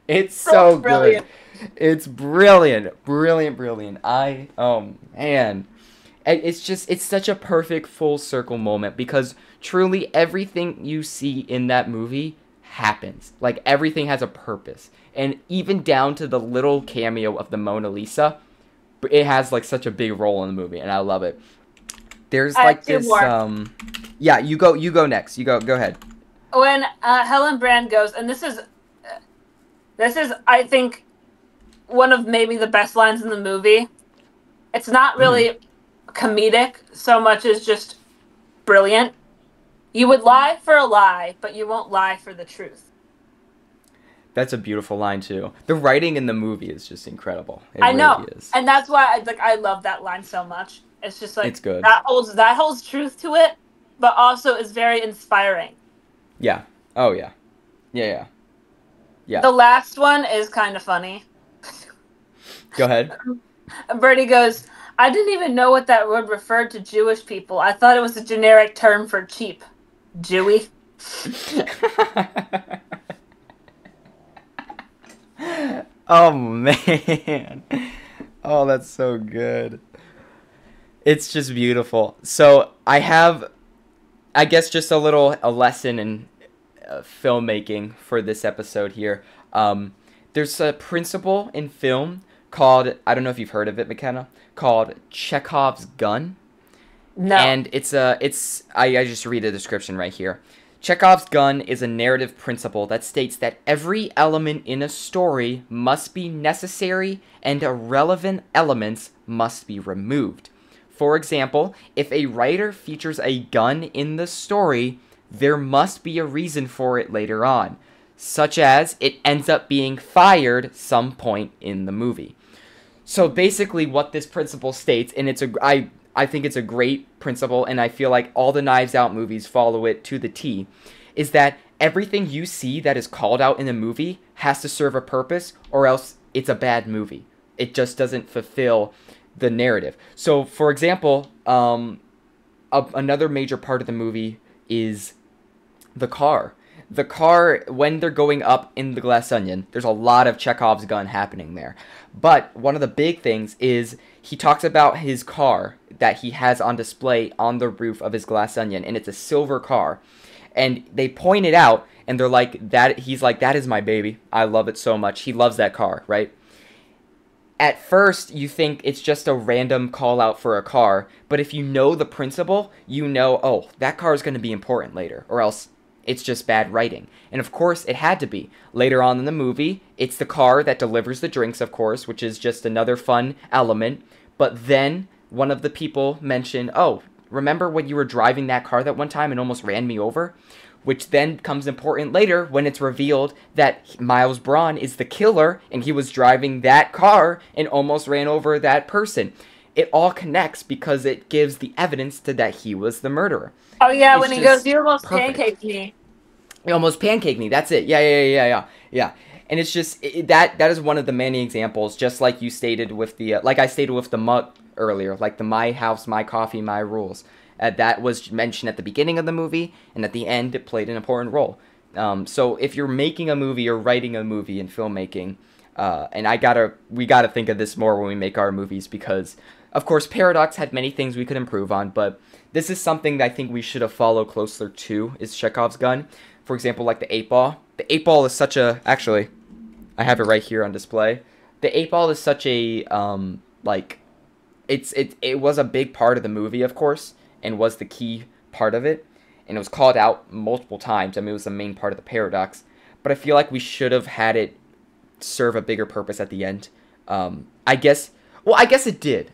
It's so brilliant. Good. It's brilliant. Brilliant. Oh man. It's such a perfect full circle moment because truly everything you see in that movie happens. Like everything has a purpose. And even down to the little cameo of the Mona Lisa, it has like such a big role in the movie and I love it. There's like this yeah, you go next. Go ahead. When Helen Brand goes, and this is I think one of maybe the best lines in the movie. It's not really comedic so much as just brilliant. You would lie for a lie, but you won't lie for the truth. That's a beautiful line too. The writing in the movie is just incredible. It I know, really is. and that's why I love that line so much. It's just like It's good. that holds truth to it, but also is very inspiring. Yeah. Oh yeah. Yeah, yeah. Yeah. The last one is kind of funny. Go ahead. Bertie goes, I didn't even know what that word referred to Jewish people. I thought it was a generic term for cheap. Jewy. Oh man. Oh, that's so good. It's just beautiful. So I have, I guess, just a lesson in filmmaking for this episode here. There's a principle in film called, I don't know if you've heard of it, McKenna, called Chekhov's gun. No. And I just read a description right here. Chekhov's gun is a narrative principle that states that every element in a story must be necessary and irrelevant elements must be removed. For example, if a writer features a gun in the story, there must be a reason for it later on, such as it ends up being fired some point in the movie. So basically what this principle states, and I think it's a great principle, and I feel like all the Knives Out movies follow it to the T, is that everything you see that is called out in a movie has to serve a purpose, or else it's a bad movie. It just doesn't fulfill the narrative. So, for example, another major part of the movie is the car. The car, when they're going up in the Glass Onion, there's a lot of Chekhov's gun happening there. But one of the big things is he talks about his car that he has on display on the roof of his Glass Onion, and it's a silver car. And they point it out, and they're like, he's like, that is my baby. I love it so much. He loves that car, right? At first, you think it's just a random call out for a car, but if you know the principle, you know, oh, that car is going to be important later, or else it's just bad writing. And of course, it had to be. Later on in the movie, it's the car that delivers the drinks, of course, which is just another fun element. But then one of the people mentioned, oh, remember when you were driving that car that one time and almost ran me over? Which then becomes important later when it's revealed that Miles Braun is the killer and he was driving that car and almost ran over that person. It all connects because it gives the evidence to that he was the murderer. Oh yeah, It's when he goes, you almost perfect. pancaked me. You almost pancaked me. That's it. Yeah. And it's just that is one of the many examples, just like you stated with the like I stated with the mug earlier, like the my house, my coffee, my rules. That was mentioned at the beginning of the movie, and at the end, it played an important role. So if you're making a movie or writing a movie in filmmaking, and we gotta think of this more when we make our movies, because of course Paradox had many things we could improve on, but this is something that I think we should have followed closer to, is Chekhov's gun. For example, like the 8-ball. The 8-ball is such a, actually, I have it right here on display. The 8-ball is such a, it was a big part of the movie, of course, and was the key part of it, and it was called out multiple times. I mean, it was the main part of the paradox, but I feel like we should have had it serve a bigger purpose at the end. I guess it did.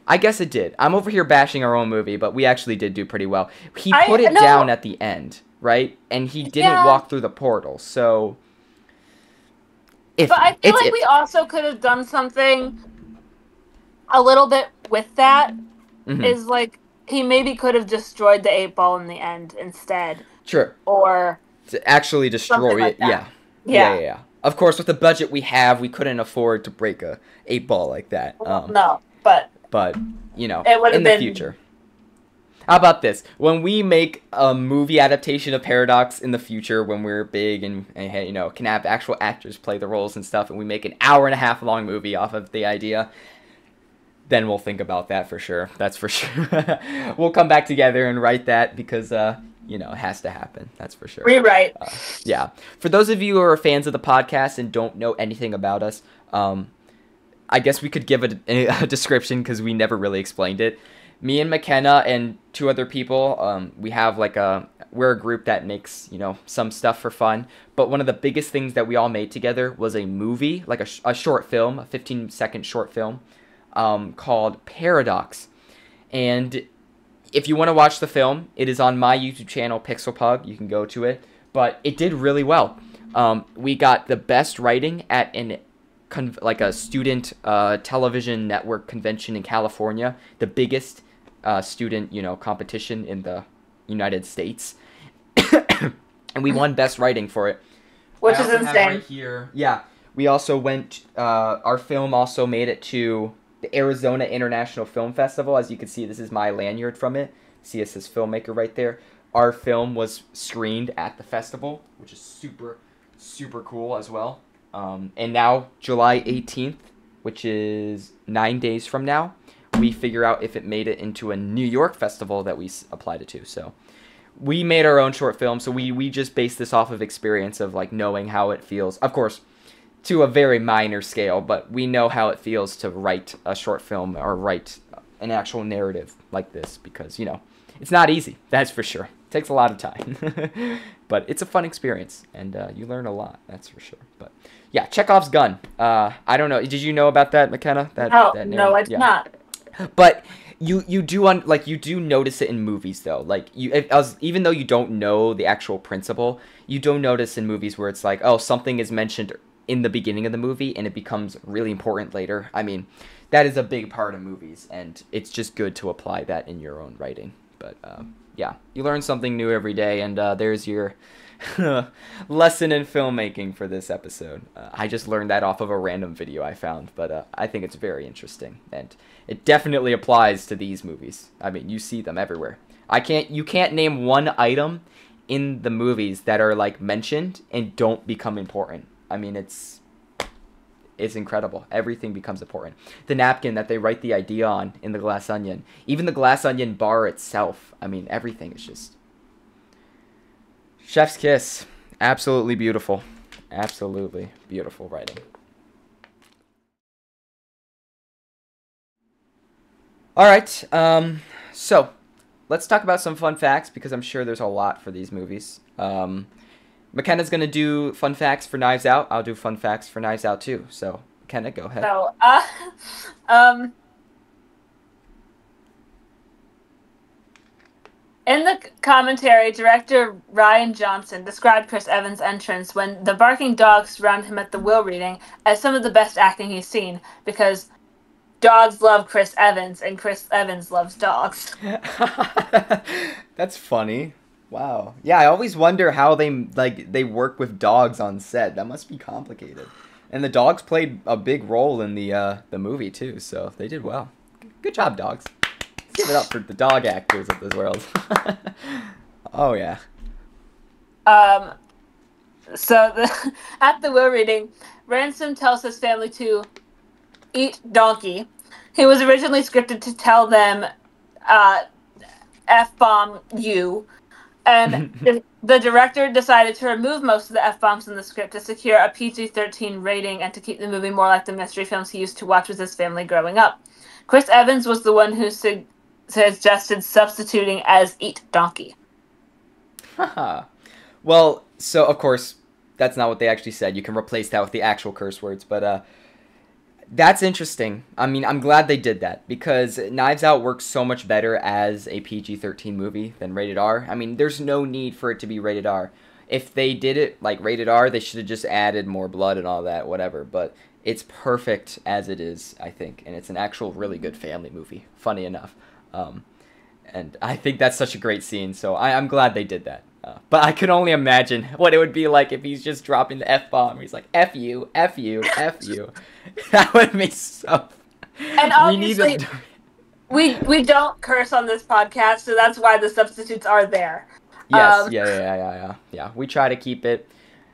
I'm over here bashing our own movie, but we actually did do pretty well. He put it down at the end, right? And he didn't walk through the portal, so... But I feel like we also could have done something a little bit with that, is like, he maybe could have destroyed the 8-ball in the end instead. Sure. Or... to actually destroy like it, yeah. Of course, with the budget we have, we couldn't afford to break a 8-ball like that. No, but... But, you know, it in the future. How about this? When we make a movie adaptation of Paradox in the future, when we're big and you know, can have actual actors play the roles and stuff, and we make an hour-and-a-half long movie off of the idea, then we'll think about that for sure. That's for sure. We'll come back together and write that because, you know, it has to happen. That's for sure. Rewrite. Yeah. For those of you who are fans of the podcast and don't know anything about us, I guess we could give a description because we never really explained it. Me and McKenna and 2 other people, we have we're a group that makes, you know, some stuff for fun. But one of the biggest things that we all made together was a movie, like a short film, a 15-second short film, called Paradox. And if you want to watch the film, it is on my YouTube channel, Pixel Pug. You can go to it. But it did really well. We got the best writing at a student television network convention in California, the biggest student competition in the United States, and we won best writing for it, which is insane. Right here, yeah. We also went. Our film also made it to the Arizona International Film Festival. As you can see, this is my lanyard from it. See, it says filmmaker right there. Our film was screened at the festival, which is super, super cool as well. And now, July 18th, which is 9 days from now, we figure out if it made it into a New York festival that we applied it to. So we made our own short film. So we just based this off of experience of like knowing how it feels. Of course, to a very minor scale, but we know how it feels to write a short film or write an actual narrative like this because, it's not easy. That's for sure. It takes a lot of time. But it's a fun experience, and you learn a lot, that's for sure. But yeah, Chekhov's gun. I don't know. Did you know about that, McKenna? No, I did not. But you do notice it in movies though. Like even though you don't know the actual principle, you do notice in movies where it's like, oh, something is mentioned in the beginning of the movie and it becomes really important later. I mean, that is a big part of movies, and it's just good to apply that in your own writing. But yeah, you learn something new every day, and there's your lesson in filmmaking for this episode. I just learned that off of a random video I found, but I think it's very interesting, and it definitely applies to these movies. I mean, you see them everywhere. You can't name one item in the movies that are like mentioned and don't become important. I mean, it's incredible. Everything becomes important. The napkin that they write the idea on in The Glass Onion, even the Glass Onion bar itself. I mean, everything is just chef's kiss. Absolutely beautiful. Absolutely beautiful writing. All right. So let's talk about some fun facts because I'm sure there's a lot for these movies. McKenna's going to do fun facts for Knives Out. I'll do fun facts for Knives Out too. So, McKenna, go ahead. So, in the commentary, director Rian Johnson described Chris Evans' entrance when the barking dogs surround him at the will reading as some of the best acting he's seen because dogs love Chris Evans and Chris Evans loves dogs. That's funny. Wow. Yeah, I always wonder how they work with dogs on set. That must be complicated. And the dogs played a big role in the movie too, so they did well. Good job, dogs. Let's give it up for the dog actors of this world. Oh yeah. So at the will reading, Ransom tells his family to eat donkey. He was originally scripted to tell them F-bomb you. And the director decided to remove most of the F-bombs in the script to secure a PG-13 rating and to keep the movie more like the mystery films he used to watch with his family growing up. Chris Evans was the one who suggested substituting as eat donkey. Haha. Well, so of course, that's not what they actually said. You can replace that with the actual curse words, but that's interesting. I mean, I'm glad they did that because Knives Out works so much better as a PG-13 movie than rated R. I mean, there's no need for it to be rated R. If they did it like rated R, they should have just added more blood and all that, whatever. But it's perfect as it is, I think. And it's an actual really good family movie, funny enough. And I think that's such a great scene, so I'm glad they did that. But I can only imagine what it would be like if he's just dropping the F-bomb. He's like, F you, F you, F you. That would be so... And obviously, we don't curse on this podcast, so that's why the substitutes are there. Yes, yeah. We try to keep it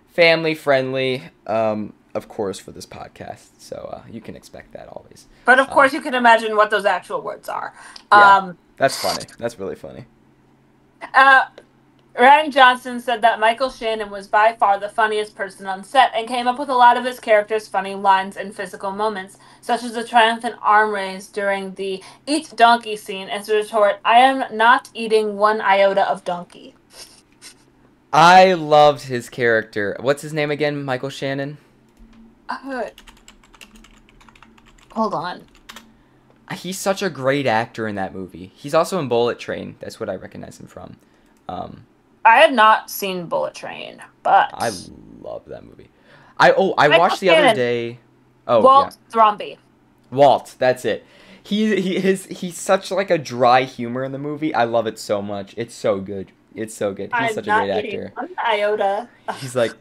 family-friendly, of course, for this podcast. So you can expect that always. But of course, you can imagine what those actual words are. Yeah, that's funny. That's really funny. Rian Johnson said that Michael Shannon was by far the funniest person on set and came up with a lot of his characters' funny lines and physical moments, such as the triumphant arm raise during the eat donkey scene as a retort, I am not eating one iota of donkey. I loved his character. What's his name again? Michael Shannon? Hold on. He's such a great actor in that movie. He's also in Bullet Train. That's what I recognize him from. I have not seen Bullet Train, but I love that movie. I Michael watched the other Shannon. day. Oh yeah, Walt Thromby. Walt. That's it. He's such like a dry humor in the movie. I love it so much. It's so good. It's so good. He's I'm such a great not eating actor. one iota. He's like,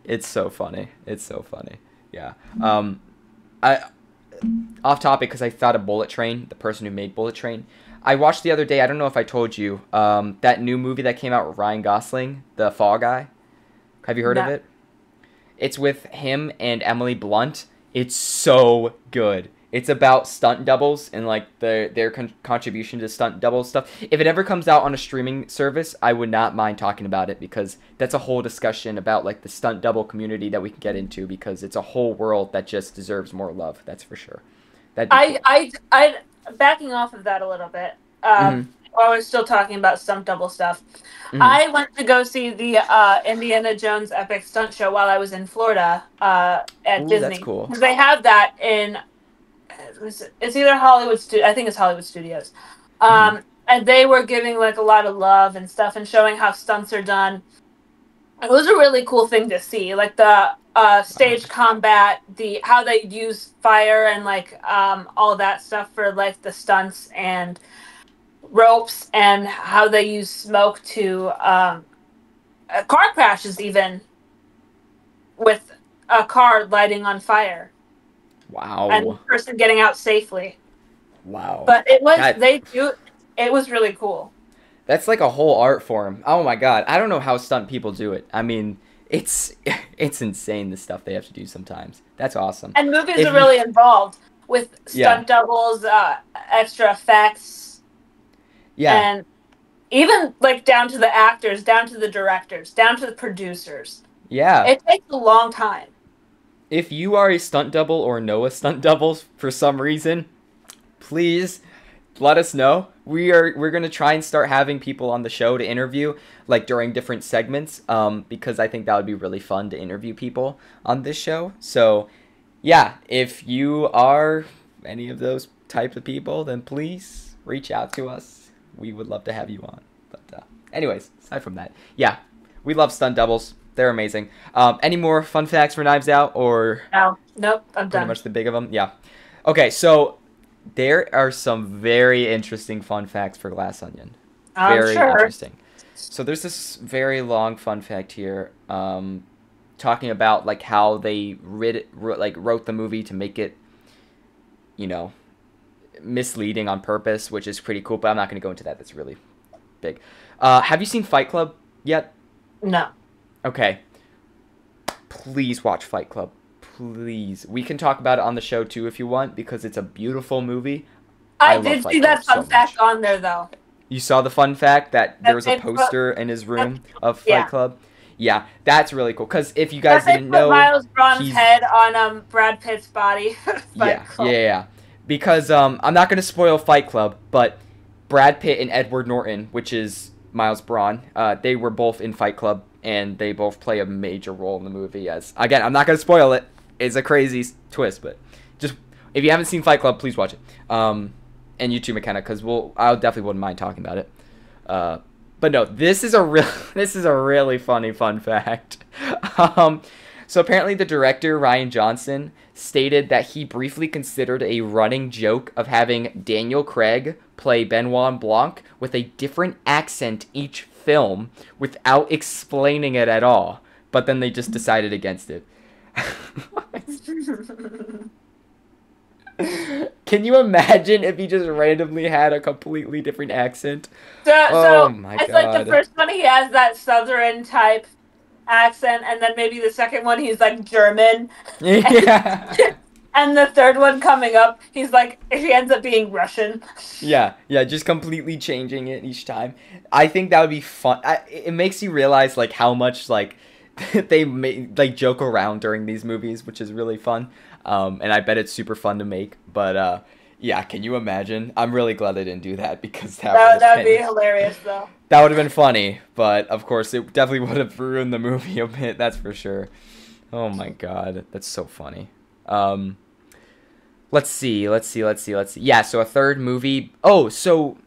it's so funny. It's so funny. Yeah. I off topic because I thought of Bullet Train, the person who made Bullet Train. I watched the other day. I don't know if I told you that new movie that came out with Ryan Gosling, The Fall Guy. Have you heard of No. it? It's with him and Emily Blunt. It's so good. It's about stunt doubles and like their contribution to stunt double stuff. If it ever comes out on a streaming service, I would not mind talking about it because that's a whole discussion about like the stunt double community that we can get into because it's a whole world that just deserves more love. That's for sure. That'd be cool. I backing off of that a little bit. Mhm. While we're still talking about stunt double stuff, Mhm. I went to go see the Indiana Jones Epic Stunt Show while I was in Florida at Ooh, Disney that's cool. because they have that in. It's either Hollywood. I think it's Hollywood Studios. Mhm. And they were giving like a lot of love and stuff and showing how stunts are done. It was a really cool thing to see, like the stage combat, the how they use fire and like all that stuff for like the stunts and ropes and how they use smoke to car crashes even with a car lighting on fire and the Wow. person getting out safely. Wow. But That it was really cool. that's like a whole art form. Oh my god. I don't know how stunt people do it. I mean, it's it's insane the stuff they have to do sometimes. That's awesome. And movies If are you really involved with Yeah. stunt doubles, extra effects, Yeah. and even like down to the actors, down to the directors, down to the producers. Yeah. It takes a long time. If you are a stunt double or know a stunt doubles for some reason, please let us know. We're gonna try and start having people on the show to interview, like during different segments, because I think that would be really fun to interview people on this show. So, yeah, if you are any of those type of people, then please reach out to us. We would love to have you on. But anyways, aside from that, yeah, we love stunt doubles. They're amazing. Any more fun facts for Knives Out, or No, nope, I'm pretty done. much the big of them? Yeah. Okay, so there are some very interesting fun facts for Glass Onion. I'm Very sure. interesting. So there's this very long fun fact here, talking about like how they wrote the movie to make it, you know, misleading on purpose, which is pretty cool. But I'm not going to go into that. That's really big. Have you seen Fight Club yet? No. Okay. Please watch Fight Club. Please. We can talk about it on the show too if you want because it's a beautiful movie. I love did Fight see Club that so fun fact much. on there though. You saw the fun fact that there was a they put- poster in his room of Fight yeah. Club? Yeah, that's really cool. Because if you guys They didn't put know, Miles Braun's he's head on Brad Pitt's body. yeah, yeah, yeah. Because I'm not gonna spoil Fight Club, but Brad Pitt and Edward Norton, which is Miles Braun, they were both in Fight Club, and they both play a major role in the movie. As again, I'm not gonna spoil it. It's a crazy twist, but just if you haven't seen Fight Club, please watch it. And you too, McKenna, because I definitely wouldn't mind talking about it. But no, this is a really funny fun fact. So apparently the director, Rian Johnson, stated that he briefly considered a running joke of having Daniel Craig play Benoit Blanc with a different accent each film without explaining it at all. But then they just decided against it. Can you imagine if he just randomly had a completely different accent? Oh my it's like god. the first one he has that southern type accent, and then maybe the second one he's like German, Yeah. and the third one coming up he ends up being Russian. Yeah, just completely changing it each time. I think that would be fun. It makes you realize like how much like they like joke around during these movies, which is really fun. And I bet it's super fun to make. But yeah, can you imagine? I'm really glad they didn't do that because That would be hilarious though. that would have been funny. But of course, it definitely would have ruined the movie a bit. That's for sure. Oh my god, that's so funny. Let's see. Yeah, so a third movie. Oh, so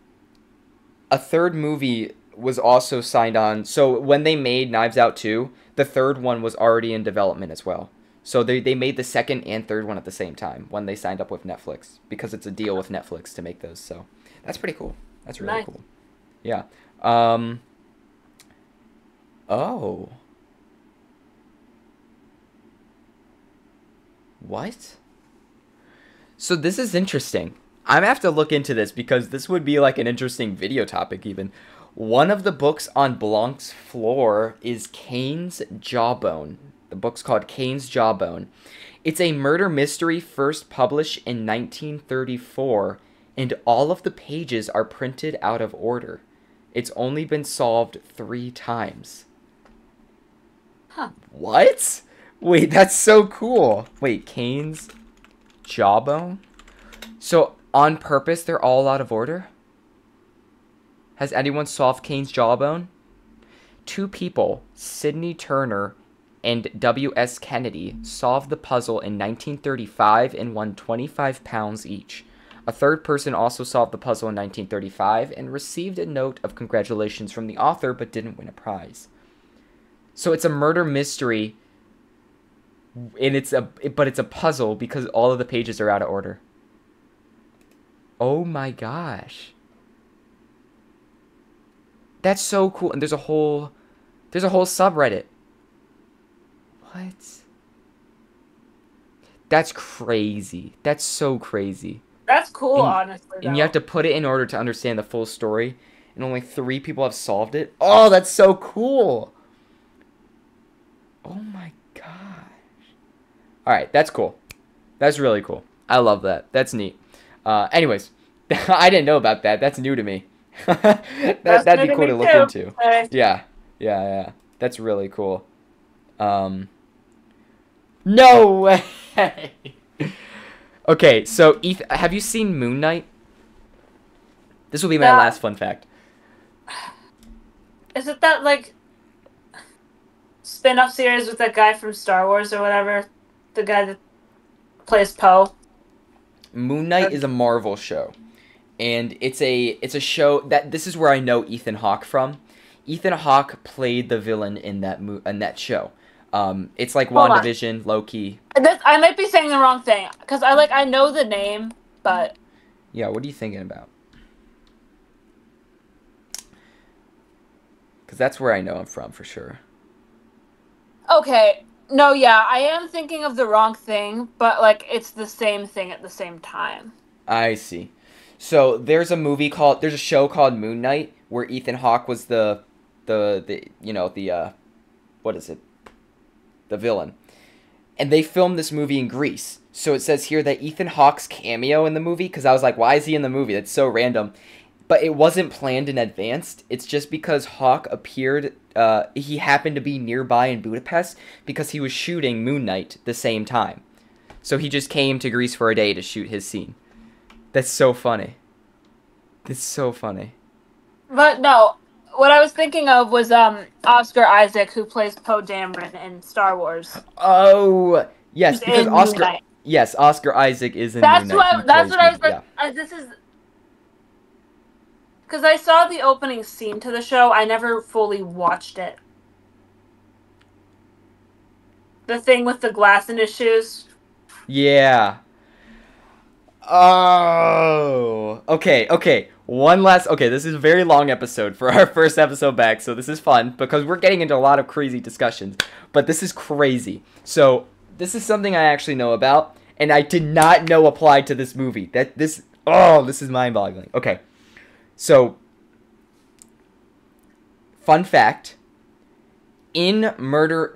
a third movie was also signed on. So when they made Knives Out 2, the third one was already in development as well. So they made the second and third one at the same time when they signed up with Netflix because it's a deal with Netflix to make those. So that's pretty cool. That's really Nice. cool. Yeah. Oh. What? So this is interesting. I'm gonna have to look into this because this would be like an interesting video topic even. One of the books on Blanc's floor is Cain's Jawbone. The book's called Cain's Jawbone. It's a murder mystery first published in 1934, and all of the pages are printed out of order. It's only been solved 3 times. Huh. What? Wait, that's so cool. Wait, Cain's Jawbone? So, on purpose, they're all out of order? Has anyone solved Cain's Jawbone? 2 people, Sidney Turner and W.S. Kennedy, solved the puzzle in 1935 and won £25 each. A third person also solved the puzzle in 1935 and received a note of congratulations from the author but didn't win a prize. So it's a murder mystery, and it's a puzzle because all of the pages are out of order. Oh my gosh. That's so cool. And there's a whole subreddit. What? That's crazy. That's so crazy. That's cool, honestly. And you have to put it in order to understand the full story, and only 3 people have solved it. Oh, that's so cool. Oh my gosh. All right, that's cool. That's really cool. I love that. That's neat. Anyways, I didn't know about that. That's new to me. That'd be cool to look into. Yeah. That's really cool. No way. Okay, so have you seen Moon Knight? This will be my last fun fact. Is it that like spin-off series with that guy from Star Wars or whatever? The guy that plays Poe? Moon Knight is a Marvel show. And it's a show that this is where I know Ethan Hawke from. Ethan Hawke played the villain in that show. It's like WandaVision, Loki. I might be saying the wrong thing because I know the name, but yeah, what are you thinking about? Because that's where I know him from for sure. Okay, no, yeah, I am thinking of the wrong thing, but like it's the same thing at the same time. I see. So there's a show called Moon Knight where Ethan Hawke was the what is it? The villain. And they filmed this movie in Greece. So it says here that Ethan Hawke's cameo in the movie, because I was like, why is he in the movie? That's so random. But it wasn't planned in advance. It's just because Hawke appeared, he happened to be nearby in Budapest because he was shooting Moon Knight the same time. So he just came to Greece for a day to shoot his scene. That's so funny. That's so funny. But no, what I was thinking of was Oscar Isaac, who plays Poe Dameron in Star Wars. Oh, yes, because Oscar Isaac is in Moon Knight. That's what I was like. Yeah. This is because I saw the opening scene to the show. I never fully watched it. The thing with the glass in his shoes. Yeah. Oh. Okay. This is a very long episode for our first episode back, so this is fun because we're getting into a lot of crazy discussions. But this is crazy. So this is something I actually know about, and I did not know applied to this movie. This is mind-boggling. Okay. So, fun fact, in movies,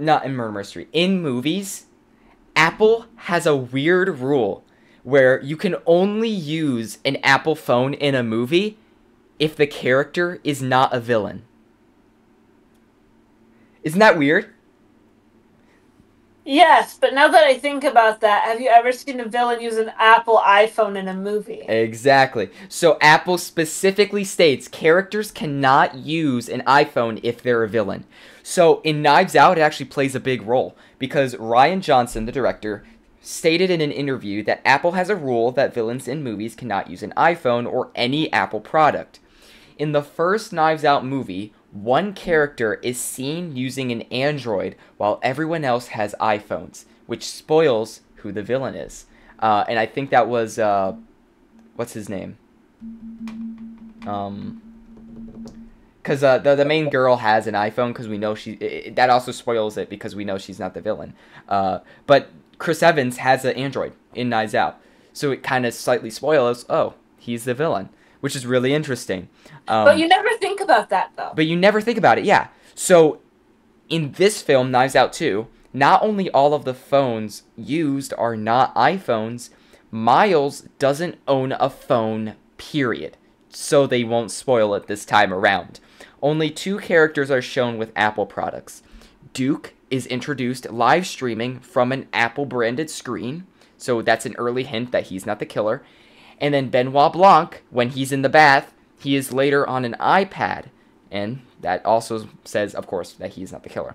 Apple has a weird rule where you can only use an Apple phone in a movie if the character is not a villain. Isn't that weird? Yes, but now that I think about that, have you ever seen a villain use an Apple iPhone in a movie? Exactly. So Apple specifically states characters cannot use an iPhone if they're a villain. So in Knives Out, it actually plays a big role because Rian Johnson, the director, stated in an interview that Apple has a rule that villains in movies cannot use an iPhone or any Apple product. In the first Knives Out movie, one character is seen using an Android while everyone else has iPhones, which spoils who the villain is. And I think that was, what's his name? Because the main girl has an iPhone because we know that also spoils it because we know she's not the villain. But Chris Evans has an Android in Knives Out. So it kind of slightly spoils, oh, he's the villain, which is really interesting. But you never think about that, though. But you never think about it, yeah. So in this film, Knives Out 2, not only all of the phones used are not iPhones, Miles doesn't own a phone, period. So they won't spoil it this time around. Only 2 characters are shown with Apple products. Duke is introduced live streaming from an Apple-branded screen, so that's an early hint that he's not the killer. And then Benoit Blanc, when he's in the bath, he is later on an iPad, and that also says, of course, that he's not the killer.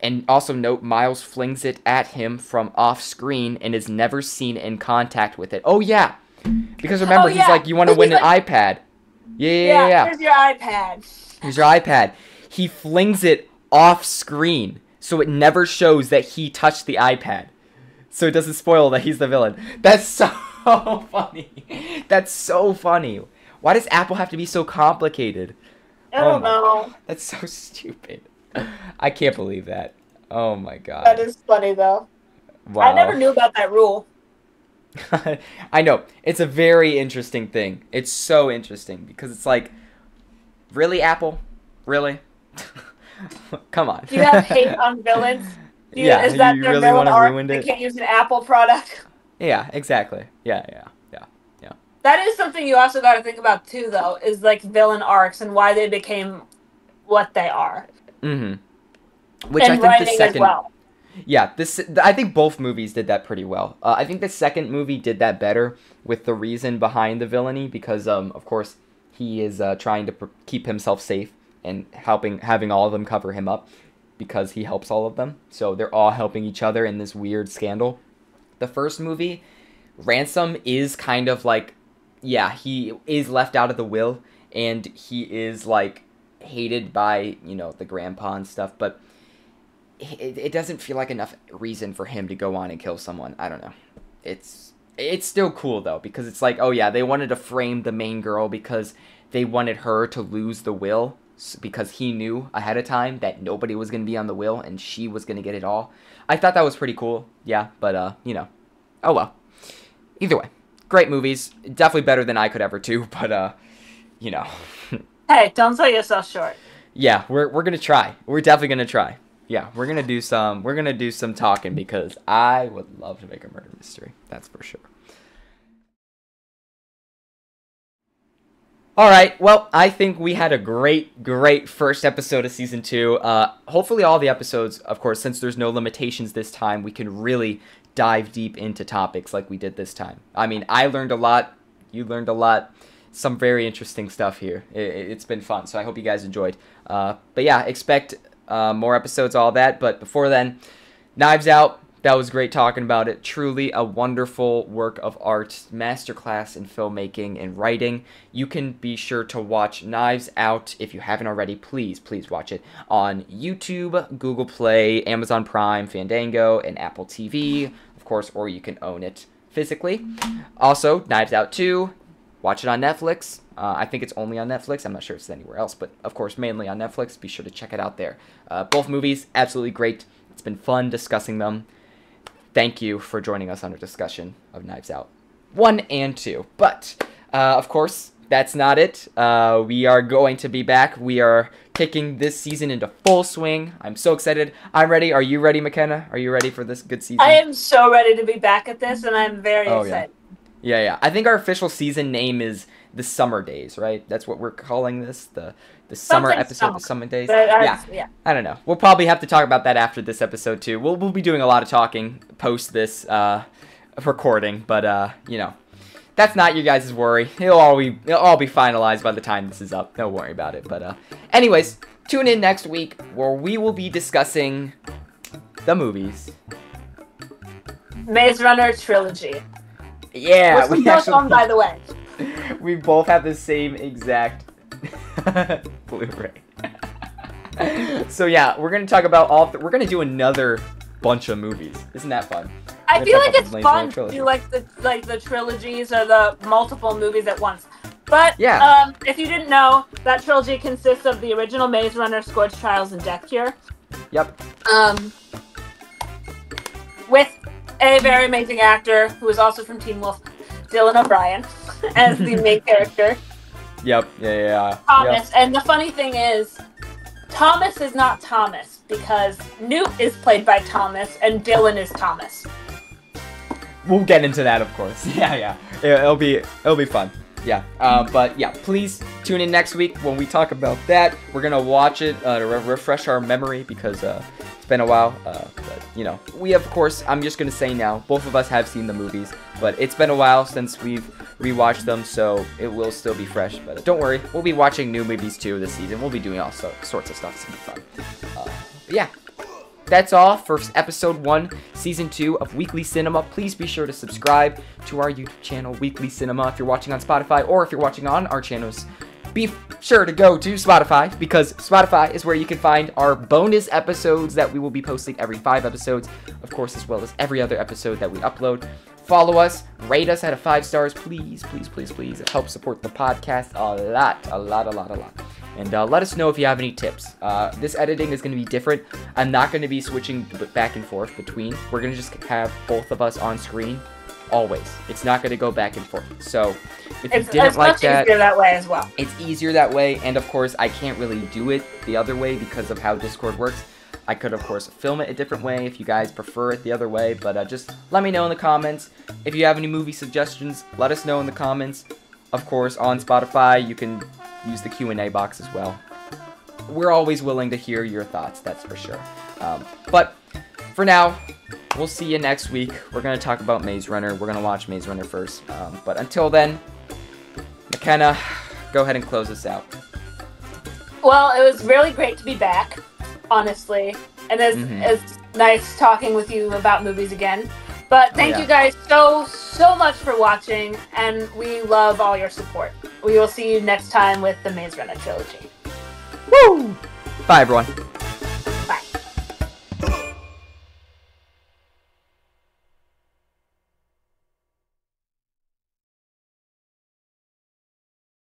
And also note, Miles flings it at him from off-screen and is never seen in contact with it. Oh, yeah! Because remember, he's like, you want to win an iPad. Yeah. Here's your iPad. Here's your iPad. He flings it off-screen, so it never shows that he touched the iPad. So it doesn't spoil that he's the villain. That's so funny. That's so funny. Why does Apple have to be so complicated? I don't know. That's so stupid. I can't believe that. Oh my god. That is funny, though. Wow. I never knew about that rule. I know. It's a very interesting thing. It's so interesting because it's like, really, Apple? Really? Come on. Do you have hate on villains? Is that you their really villain want to arc? ruin They it? can't use an Apple product. Yeah, exactly. Yeah. That is something you also got to think about too, though, is like villain arcs and why they became what they are. Mm-hmm. Which and I think writing the second, as well. yeah, I think both movies did that pretty well. I think the second movie did that better with the reason behind the villainy because, of course, he is trying to keep himself safe and having all of them cover him up because he helps all of them. So they're all helping each other in this weird scandal. The first movie, Ransom is kind of like, yeah, he is left out of the will, and he is, like, hated by, the grandpa and stuff, but it doesn't feel like enough reason for him to go on and kill someone. I don't know. It's still cool, though, because it's like, oh, yeah, they wanted to frame the main girl because they wanted her to lose the will, because he knew ahead of time that nobody was going to be on the will, and she was going to get it all. I thought that was pretty cool, yeah, but, oh, well. Either way. Great movies. Definitely better than I could ever do, but, Hey, don't sell yourself short. Yeah, we're gonna try. We're definitely gonna try. Yeah, we're gonna do some talking because I would love to make a murder mystery. That's for sure. All right, well, I think we had a great first episode of Season 2. Hopefully all the episodes, of course, since there's no limitations this time, we can really dive deep into topics like we did this time. I mean, I learned a lot. You learned a lot. Some very interesting stuff here. It's been fun, so I hope you guys enjoyed. But yeah, expect more episodes, all that. But before then, Knives Out. That was great talking about it. Truly a wonderful work of art, masterclass in filmmaking and writing. You can be sure to watch Knives Out if you haven't already. Please watch it on YouTube, Google Play, Amazon Prime, Fandango, and Apple TV, of course, or you can own it physically. Also, Knives Out 2, watch it on Netflix. I think it's only on Netflix. I'm not sure if it's anywhere else, but of course, mainly on Netflix. Be sure to check it out there. Both movies, absolutely great. It's been fun discussing them. Thank you for joining us on our discussion of Knives Out 1 and 2. But, of course, that's not it. We are going to be back. We are kicking this season into full swing. I'm so excited. I'm ready. Are you ready, McKenna? Are you ready for this good season? I am so ready to be back at this, and I'm very excited. Yeah. I think our official season name is The Summer Days, right? That's what we're calling this, the summer episode, The Summer Days. Yeah. I don't know. We'll probably have to talk about that after this episode, too. We'll be doing a lot of talking post this recording, but, that's not your guys' worry. It'll all be finalized by the time this is up. Don't worry about it. But, anyways, tune in next week where we will be discussing the movies Maze Runner trilogy. Yeah, we both own, by the way. We both have the same exact Blu-ray. So yeah, we're gonna talk about we're gonna do another bunch of movies. Isn't that fun? I feel like it's fun to do like the trilogies or the multiple movies at once. But yeah. If you didn't know, that trilogy consists of the original Maze Runner, Scorch Trials, and Death Cure. Yep. With a very amazing actor who is also from Teen Wolf, Dylan O'Brien, as the main character. Yep. Yeah. Thomas. Yep. And the funny thing is, Thomas is not Thomas because Newt is played by Thomas and Dylan is Thomas. We'll get into that, of course. Yeah. It'll be fun. Yeah. But yeah, please tune in next week when we talk about that. We're gonna watch it to refresh our memory because it's been a while. But you know, we of course, I'm just gonna say now, both of us have seen the movies, but it's been a while since we've rewatched them, so it will still be fresh. But don't worry, we'll be watching new movies too this season. We'll be doing all sorts of stuff. It's gonna be fun. But yeah. That's all for episode 1, season 2 of Weekly Cinema. Please be sure to subscribe to our YouTube channel, Weekly Cinema, if you're watching on Spotify, or if you're watching on our channels, be sure to go to Spotify, because Spotify is where you can find our bonus episodes that we will be posting every 5 episodes, of course, as well as every other episode that we upload. Follow us, rate us out of 5 stars, please. It helps support the podcast a lot. And let us know if you have any tips. This editing is going to be different. I'm not going to be switching back and forth between. We're going to just have both of us on screen always. It's not going to go back and forth. So if you didn't like that, it's easier that way as well. It's easier that way. And of course, I can't really do it the other way because of how Discord works. I could, of course, film it a different way if you guys prefer it the other way. But just let me know in the comments. If you have any movie suggestions, let us know in the comments. Of course, on Spotify, you can use the Q&A box as well. We're always willing to hear your thoughts, that's for sure. But for now, we'll see you next week. We're going to talk about Maze Runner. We're going to watch Maze Runner first. But until then, McKenna, go ahead and close us out. Well, it was really great to be back, honestly. And it's nice talking with you about movies again. But thank you guys so much for watching, and we love all your support. We will see you next time with the Maze Runner trilogy. Woo! Bye, everyone.